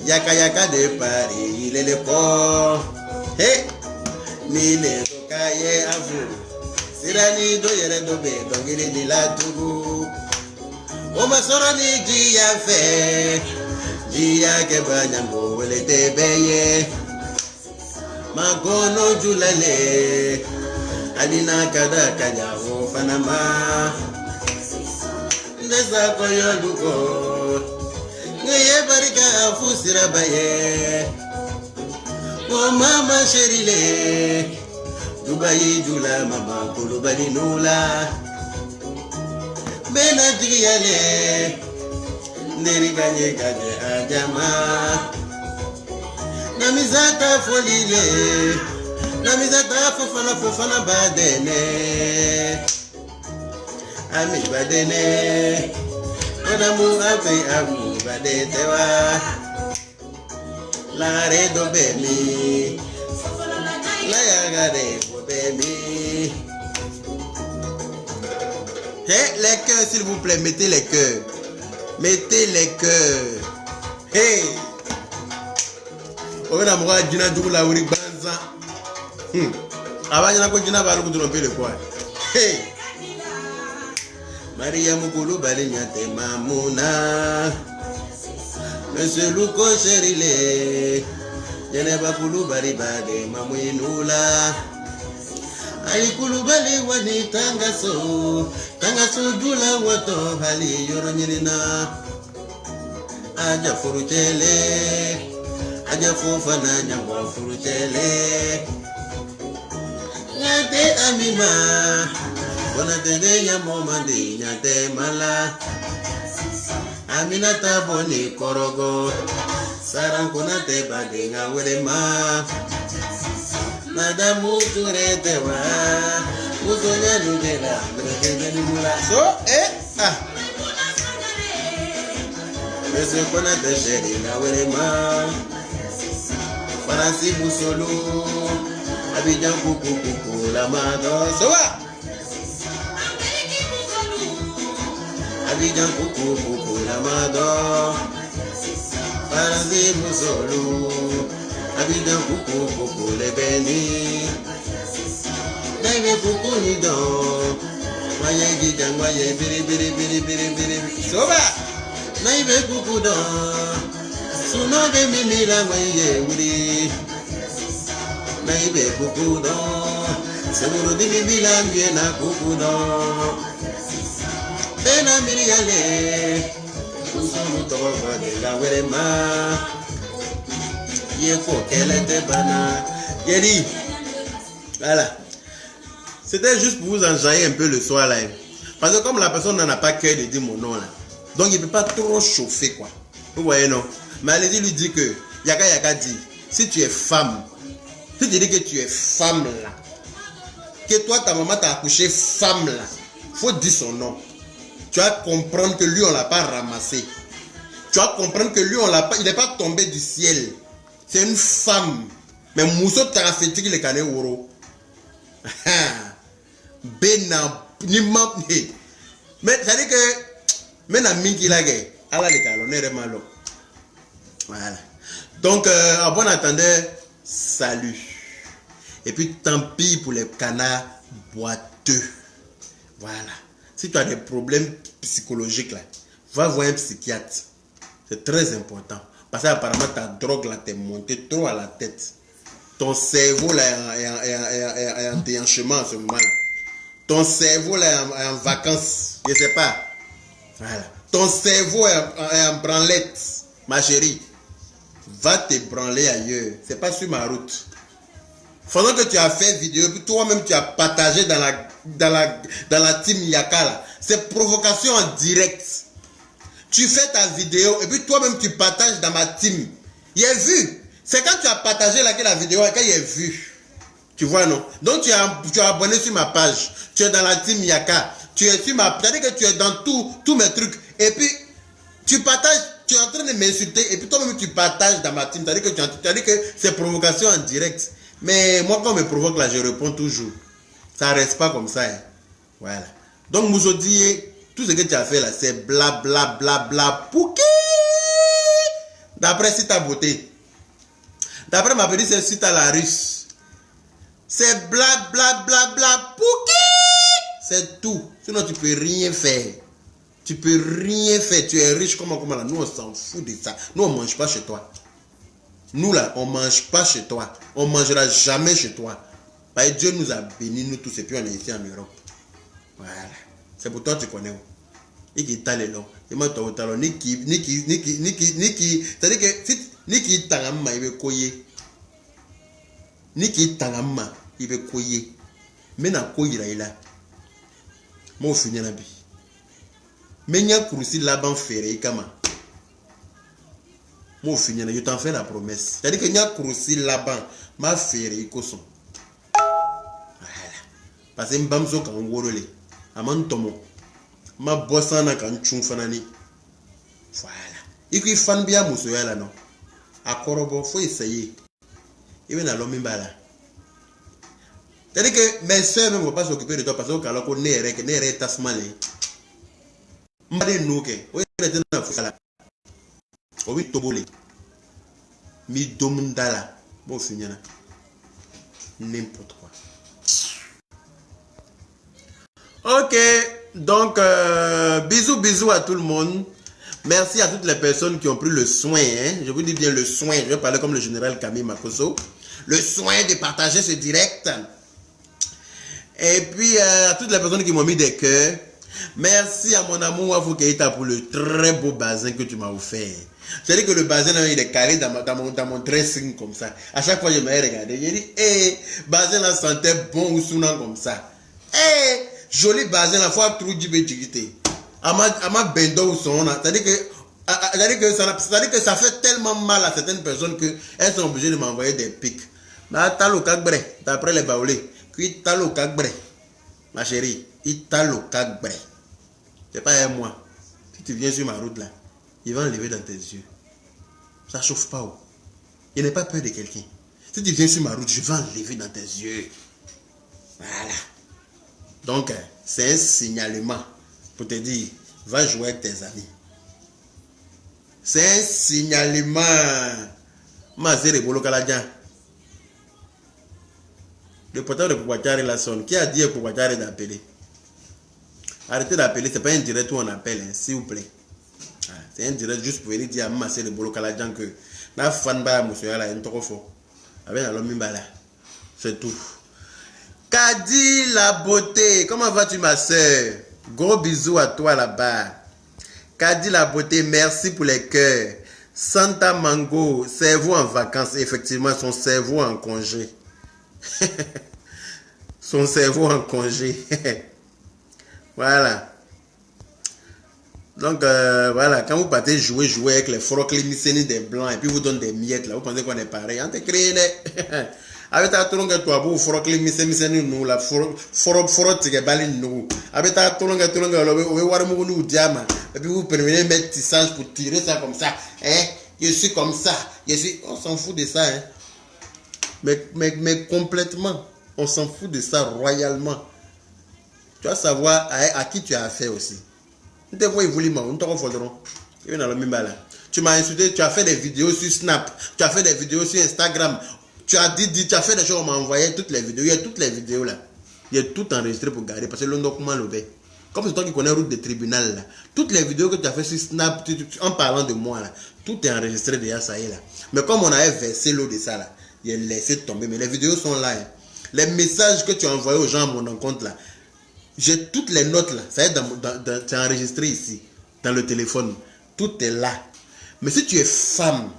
yaka de Paris ilele ko. Ni le kaye afu sirani do yere do be dongiri ni la tugu o masoro ni jiya fe jiya ke banyambo wele te beye magono julale alina kada kanya o fanama ndesa ko yoluko ngeye barika afu sirabaye o mama sherile Dubai jula mama kulubali nula Bena jigiyale Neri ganye ajama Namizata folile Namizata fofana badene Ami badene Odamu amu badetewa La redo bemi La yagare baby. Hey, les cœurs, s'il vous plaît, mettez les cœurs. Mettez les cœurs. Hey. Ovena moka jina dugula uri banza. Abanya ko jina balu kudrompe le quoi. Hey. Maria mukulu balinya te mamuna. Monsieur Luko Cherile. Yene bakulu bari bade mamuinula. Ali kulu bali wani tangaso jula wato hali yoronyina. Aja furuchele. Aja fufana nyangwa furuchele. Nyate amima. Bona tende ya momandi nyate mala. Aminata boni korogo. Sarang kuna te badinga werema. Madamu turete wa. Musonya nujela. So Monsieur kuna te sheri na werema. Farasi musolu. Abidjan kuku la mado. So Abidjan kuku la mado. Farasi musolu. Abidjan kuku le beni. Naive kuku ni don. Waye gijang waye biri. Soba. Naive kuku don. Suno be mimila waye wuri. Naive kuku don. Seguro di mimila viena kuku don. Bena miriale. Usunu toba de la werema. Voilà. C'était juste pour vous enjailler un peu le soir là. Parce que comme la personne n'en a pas cœur de dire mon nom là. Donc il ne peut pas trop chauffer quoi. Vous voyez non. Mais allez-y lui dit que Yaka dit, si tu es femme, si tu dis que tu es femme là, que toi ta maman t'a accouché femme là, faut dire son nom. Tu vas comprendre que lui on l'a pas ramassé. Tu vas comprendre que lui on l'a pas, il n'est pas tombé du ciel. C'est une femme. Mais Mousso Tarafetik le cané woro. Bena Nimam. Mais ça dit que Mena Minki Lagay. Allah les calonner malo. Voilà. Donc, en bon attendant, salut. Et puis tant pis pour les canards boiteux. Voilà. Si tu as des problèmes psychologiques là, va voir un psychiatre. C'est très important. Parce qu'apparemment, ta drogue là t'est montée trop à la tête. Ton cerveau là est en déhanchement en ce moment là. Ton cerveau là est en vacances. Je sais pas. Voilà. Ton cerveau est en branlette, ma chérie. Va te branler ailleurs. C'est pas sur ma route. Pendant que tu as fait vidéo, puis toi-même tu as partagé dans la team Yaka là. C'est provocation en direct. Tu fais ta vidéo et puis toi-même tu partages dans ma team. Il est vu. C'est quand tu as partagé la vidéo qu'il est vu. Tu vois non? Donc tu es abonné sur ma page. Tu es dans la team Yaka. Tu es sur ma... C'est-à-dire que tu es dans tous mes trucs. Et puis tu partages, tu es en train de m'insulter et puis toi-même tu partages dans ma team. C'est-à-dire que c'est provocation en direct. Mais moi quand on me provoque là, je réponds toujours. Ça reste pas comme ça. Hein. Voilà. Donc Mousodi, tout ce que tu as fait là, c'est bla bla bla bla pouki. D'après si ta beauté. D'après ma petite, c'est si t'as la russe. C'est bla bla bla bla pouki. C'est tout. Sinon tu peux rien faire. Tu peux rien faire. Tu es riche comment là. Nous on s'en fout de ça. Nous on mange pas chez toi. Nous là, on mange pas chez toi. On mangera jamais chez toi. Parce que Dieu nous a bénis nous tous et puis on est ici en Europe. Voilà. C'est pour toi tu connais. Et qui t'a les longs. Et moi toi talon ni qui c'est-à-dire que si ni qui tangama il veut koyer. Ni qui tangama il veut koyer. Mais na koyer là il a. Moi fini na bi. Mais nya kurusi là-bas ferré kama. Moi fini je t'en fais la promesse. C'est-à-dire que nya kurusi là-bas ma ferré koson. Voilà. Parce que mbamzo kan worole. Aman tomo. Ma bossana kan chung fanani. Voilà. Et puis fan bien musoya là non. À Korobo faut essayer. Et bien alors mimbala. C'est-à-dire que mes soeurs ne vont pas s'occuper de toi parce que quand on est tasmale. Mbade nouke. Oui, c'est na fala. Oui tobole. Mi domundala. Bon, fini là. N'importe quoi. Ok. Donc, bisous à tout le monde. Merci à toutes les personnes qui ont pris le soin. Hein? Je vous dis bien le soin. Je vais parler comme le général Camille Makosso. Le soin de partager ce direct. Et puis, à toutes les personnes qui m'ont mis des cœurs. Merci à mon amour Wafou Keita pour le très beau bazin que tu m'as offert. C'est-à-dire que le bazin, il est calé dans mon dressing comme ça. À chaque fois, je me regardé. J'ai dit, hey, bazin là sentait bon ou sounant comme ça. Hey, joli bazin, la fois trop du béjigité. Ama bendo ou son. C'est-à-dire que ça fait tellement mal à certaines personnes qu'elles sont obligées de m'envoyer des pics. Mais talo kagbre, d'après les baoulés. Puis talo kagbre. Ma chérie, Italo Kagbre. C'est pas un moi. Si tu viens sur ma route là, il va enlever dans tes yeux. Ça chauffe pas. Oh. Il n'est pas peur de quelqu'un. Si tu viens sur ma route, je vais enlever dans tes yeux. Voilà. Donc, c'est un signalement pour te dire, va jouer avec tes amis. C'est un signalement. Mazere Bolo Kaladjan. Le portable de Pouakare la sonne. Qui a dit à Pouakare d'appeler? Arrêtez d'appeler, c'est pas un direct où on appelle, hein, s'il vous plaît. C'est un direct juste pour venir dire à Mazere Bolo Kaladjan que la fan ba monsieur là est trop fort. Avec l'homme là. C'est tout. Kadi la beauté, comment vas-tu ma soeur? Gros bisous à toi là-bas. Kadi la beauté, merci pour les cœurs. Santa Mango, cerveau en vacances, effectivement, son cerveau en congé. Son cerveau en congé. Voilà. Donc, voilà, quand vous partez jouer avec les frocles des blancs et puis vous donnez des miettes là, vous pensez qu'on est pareil. On te crée avec ta tolonga toi pour frocles nous la forotte que balin nous. Avec ta tolonga on va voir nous diamant et puis vous permettez de mettre tissage pour tirer ça comme ça. Hein? Je suis comme ça. On s'en fout de ça. Hein? Mais complètement, on s'en fout de ça royalement. Tu vas savoir à qui tu as affaire aussi. Tu m'as insulté, tu as fait des vidéos sur Snap, tu as fait des vidéos sur Instagram, tu as tu as fait des choses, on m'a envoyé toutes les vidéos. Il y a toutes les vidéos là. Il y a tout enregistré pour garder parce que le document le fait. Comme c'est toi qui connais la route de tribunal là. Toutes les vidéos que tu as fait sur Snap, en parlant de moi là, tout est enregistré déjà, ça y est là. Mais comme on avait versé l'eau de ça là, il a laissé tomber. Mais les vidéos sont là. Hein. Les messages que tu as envoyés aux gens à mon encontre là, j'ai toutes les notes là. Ça y est, c'est enregistré ici, dans le téléphone. Tout est là. Mais si tu es femme,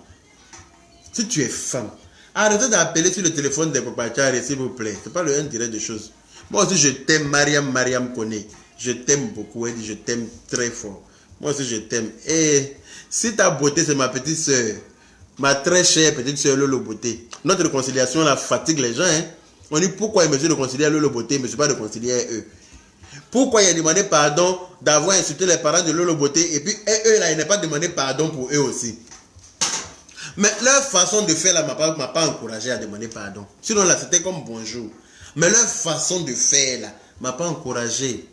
arrêtez d'appeler sur le téléphone des Popachari, s'il vous plaît. C'est pas le direct de choses. Moi aussi, je t'aime, Mariam connaît. Je t'aime beaucoup, elle dit, je t'aime très fort. Moi aussi, je t'aime. Et si ta beauté, c'est ma petite soeur, ma très chère petite soeur Lolo Beauté. Notre réconciliation, la fatigue les gens. Hein? On dit pourquoi il me dit de réconcilier Lolo Beauté, mais je ne pas de réconcilier eux. Pourquoi il a demandé pardon d'avoir insulté les parents de Lolo Beauté et puis eux là, il n'a pas demandé pardon pour eux aussi. Mais leur façon de faire là m'a pas encouragé à demander pardon. Sinon là, c'était comme bonjour. Mais leur façon de faire là m'a pas encouragé.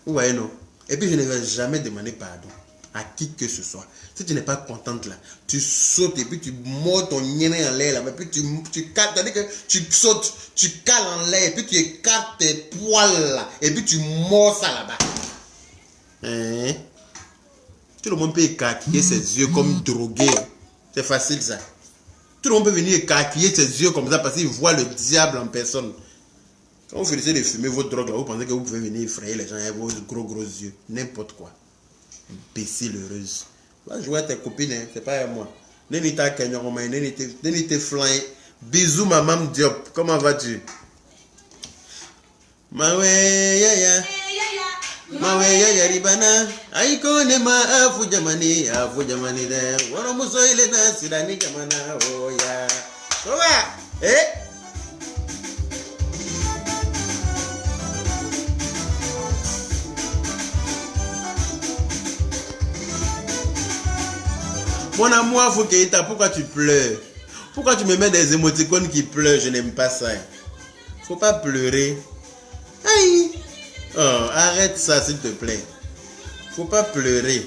Vous voyez non? Et puis je ne vais jamais demander pardon à qui que ce soit. Si tu n'es pas contente là, tu sautes et puis tu mords ton nez en l'air là, et puis tu cales, c'est-à-dire que tu sautes, tu cales en l'air, et puis tu écartes tes poils là, et puis tu mords ça là-bas. Hein? Tout le monde peut écarquiller ses yeux comme drogué. C'est facile ça. Tout le monde peut venir écarquiller ses yeux comme ça parce qu'il voit le diable en personne. Quand vous finissez de fumer votre drogue là, vous pensez que vous pouvez venir effrayer les gens avec vos gros yeux. N'importe quoi. Imbécile heureuse. Va jouer à tes copines, hein, c'est pas à moi. Nenita Kenyoromain, Nenita Flying. Bisous maman Diop, comment vas-tu? Mawe yaya. Mawe yaya ribana. Aiko ne ma afu jamani de. Wano muso ile na sidani jamana oh ya. Soba, Mon amour, Foukeïta, pourquoi tu pleures? Pourquoi tu me mets des émoticônes qui pleurent? Je n'aime pas ça. Faut pas pleurer. Aïe. Oh, arrête ça, s'il te plaît. Faut pas pleurer.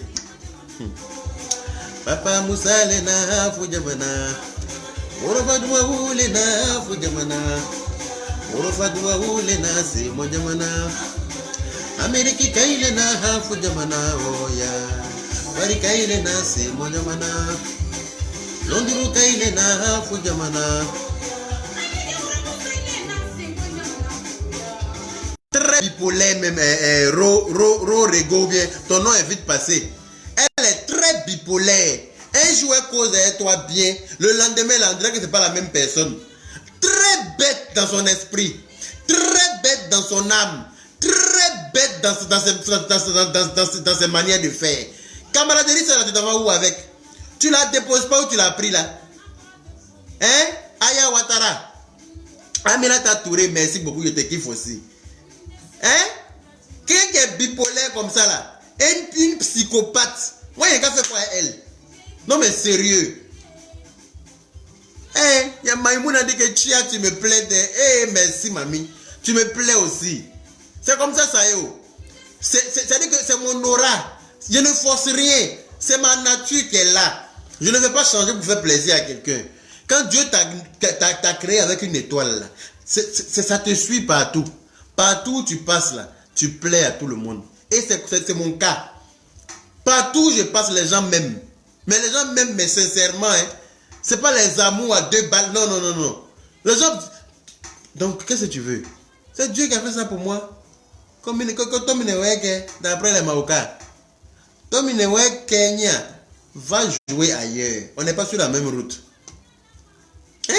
Papa Moussa Lena Foujabana. Orofadwa ule na fujamana. Orofadwa ule na se mojamana. Ameriki kaile na hafu jamana oya. Wari kaile na se mojamana. Londuru kaile na hafu jamana. Très bipolaire même, Rego bien, ton nom est vite passé. Elle est très bipolaire. Un jour elle cause avec toi bien, le lendemain elle dirait que c'est pas la même personne. Très bête dans son esprit, très bête dans son âme, très bête dans ses manières de faire. Camaraderie, ça tu t'en vas où avec? Tu la déposes pas ou tu l'as pris là? Hein? Aya Ouattara. Aminata Touré, merci beaucoup, je te kiffe aussi. Hein? Quelqu'un qui est bipolaire comme ça là, une psychopathe. Moi, il y a qu'à faire quoi elle? Non mais sérieux. Hein? Il y a Maïmouna dit que Chia, tu me plais. Merci mamie. Tu me plais aussi. C'est comme ça, ça y est. C'est-à-dire que c'est mon aura. Je ne force rien. C'est ma nature qui est là. Je ne vais pas changer pour faire plaisir à quelqu'un. Quand Dieu t'a créé avec une étoile là, ça te suit partout. Partout où tu passes là, tu plais à tout le monde. Et c'est mon cas. Partout où je passe, les gens m'aiment. Mais les gens m'aiment, mais sincèrement, hein, c'est pas les amours à 2 balles. Non, non, non, non. Les gens... Donc, qu'est-ce que tu veux? C'est Dieu qui a fait ça pour moi. Comme d'après les Maoka. Tominewe Kenya va jouer ailleurs. On n'est pas sur la même route. Hein?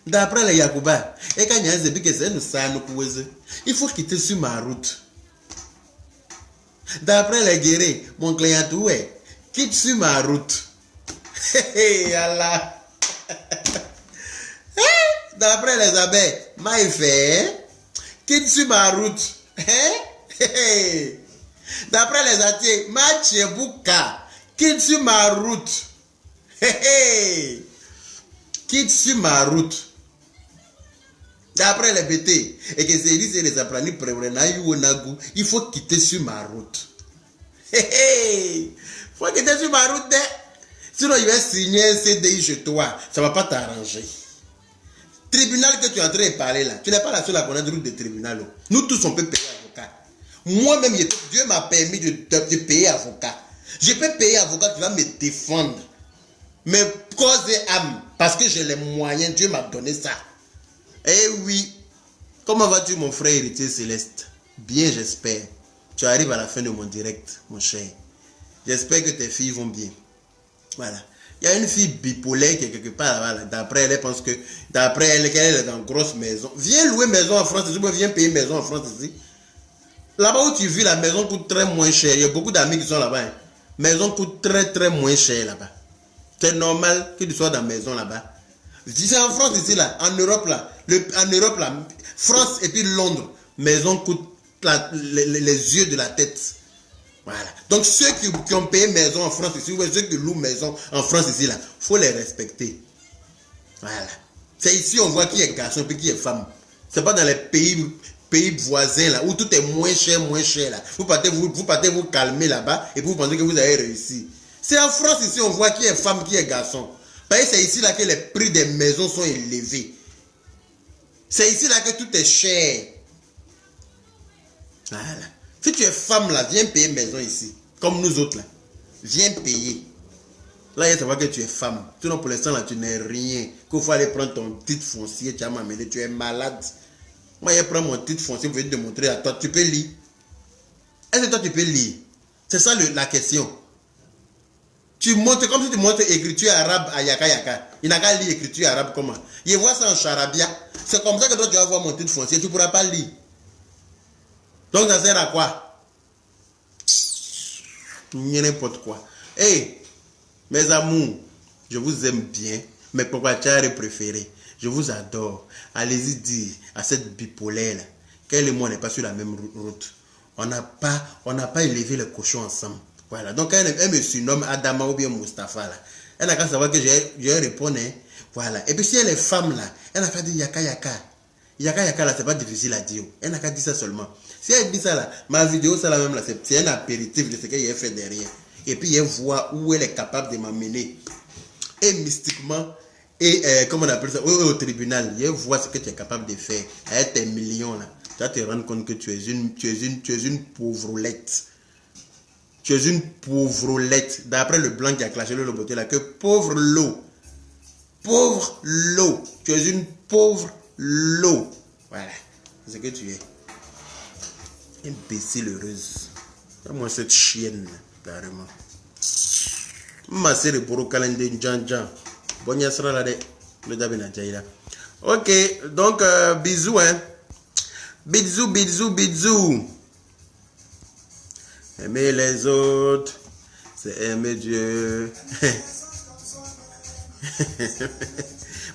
D'après les Yakuba. Et quand il y a un zébi qui c'est il faut quitter sur ma route. D'après les guerriers, mon client ouais, quitte sur ma route. Allah. D'après les abeilles, Maïfé, quitte sur ma route. D'après les attiers, Mathiebouka, quitte sur ma route. Quitte sur ma route. D'après les BT, et que c'est dit, c'est les apprentis il faut quitter sur ma route. Il faut quitter sur ma route. Sinon, il va signer un CDI chez toi. Ça ne va pas t'arranger. Tribunal que tu es en train de parler là, tu n'es pas la seule à connaître de route de tribunal. Nous tous, on peut payer avocat. Moi-même, Dieu m'a permis de payer avocat. Je peux payer avocat qui va me défendre. Mais cause et âme, parce que j'ai les moyens, Dieu m'a donné ça. Eh oui, comment vas-tu mon frère héritier céleste? Bien, j'espère. Tu arrives à la fin de mon direct, mon cher. J'espère que tes filles vont bien. Voilà. Il y a une fille bipolaire qui est quelque part là-bas. D'après elle, pense que d'après elle, qu'elle est dans une grosse maison. Viens louer maison en France, viens payer maison en France ici. Là-bas où tu vis, la maison coûte très moins cher. Il y a beaucoup d'amis qui sont là-bas. Hein. Maison coûte très très moins cher là-bas. C'est normal que tu sois dans la maison là-bas. C'est en France ici là, en Europe là, France et puis Londres, maison coûte les yeux de la tête. Voilà. Donc ceux qui ont payé maison en France ici, ou ceux qui louent maison en France ici là, faut les respecter. Voilà. C'est ici on voit qui est garçon et qui est femme. C'est pas dans les pays voisins là où tout est moins cher là. Vous partez vous calmer là-bas et vous pensez que vous avez réussi. C'est en France ici on voit qui est femme, qui est garçon. Parce que c'est ici là que les prix des maisons sont élevés. C'est ici là que tout est cher. Voilà. Si tu es femme là, viens payer maison ici. Comme nous autres là. Viens payer. Là, il y a savoir que tu es femme. Sinon pour l'instant là, tu n'es rien. Qu'il faut aller prendre ton titre foncier, tu vas m'amener, tu es malade. Moi, je prends mon titre foncier pour te montrer à toi. Tu peux lire. Est-ce que toi tu peux lire? C'est ça la question. Tu montres comme si tu montres écriture arabe à Yaka Yaka. Il n'a qu'à lire écriture arabe comment? Il voit ça en charabia. C'est comme ça que toi tu vas voir mon titre foncier. Tu ne pourras pas lire. Donc ça sert à quoi? N'importe quoi. Hey, mes amours, je vous aime bien. Mes propriétaires préférés, je vous adore. Allez-y dire à cette bipolaire là qu'elle et moi n'est pas sur la même route. On n'a pas élevé les cochons ensemble. Voilà, donc elle me surnomme Adama ou bien Mustapha là. Elle n'a qu'à savoir que je réponds, hein. Voilà. Et puis si elle est femme là, elle n'a qu'à dire Yaka Yaka. Yaka Yaka là, c'est pas difficile à dire. Elle n'a qu'à dire ça seulement. Si elle dit ça là, ma vidéo ça là même là, c'est un apéritif de ce qu'elle a fait derrière. Et puis elle voit où elle est capable de m'amener. Et mystiquement, Et comment on appelle ça, au tribunal, je vois ce que tu es capable de faire avec tes millions là. Tu vas te rendre compte que tu es une pauvrelette. Tu es une pauvrelette. D'après le blanc qui a clashé le loboté là, que pauvre lot. Pauvre lot. Tu es une pauvre lot. Voilà. C'est ce que tu es. Imbécile heureuse. Moi cette chienne là, carrément. Ma série pour calendrier Djan. Bonya sera là de le dabina jaira. Ok, donc bisous hein. Bisous. Aimer les autres, c'est aimer Dieu.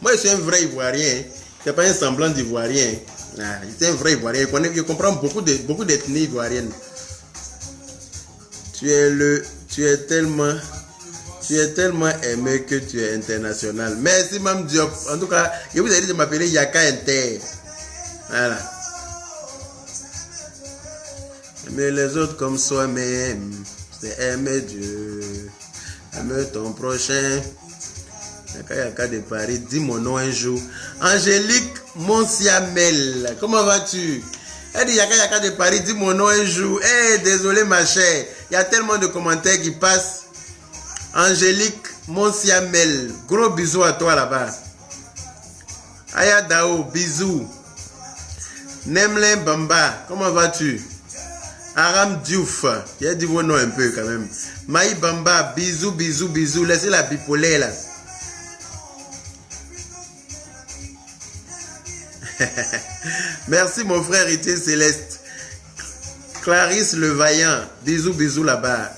Moi je suis un vrai Ivoirien. C'est pas un semblant d'Ivoirien. C'est un vrai Ivoirien. Je comprends beaucoup d'ethnies ivoiriennes. Tu es tellement aimé que tu es international. Merci Mme Diop. En tout cas, je vous ai dit de m'appeler Yaka Inter. Voilà. Aimer les autres comme soi-même, c'est aimer Dieu. Aimer ton prochain. Yaka de Paris, dis mon nom un jour. Angélique Monsiamel, comment vas-tu? Elle dit Yaka de Paris, dis mon nom un jour. Eh, désolé ma chère, il y a tellement de commentaires qui passent. Angélique Monsiamel, gros bisous à toi là-bas. Aya Dao, bisous. Nemlen Bamba, comment vas-tu? Aram Diouf, j'ai dit vos noms un peu quand même. Maï Bamba, bisous. Laissez la bipolaire là. Merci mon frère Itier Céleste. Clarisse Le Vaillant, bisous là-bas.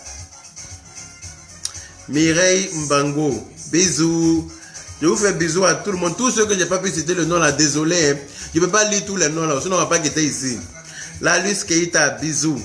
Mireille Mbango, bisous. Je vous fais bisous à tout le monde. Tous ceux que je n'ai pas pu citer le nom là, désolé. Hein. Je ne peux pas lire tous les noms là, sinon on ne va pas quitter ici. La Luce Keita, bisous.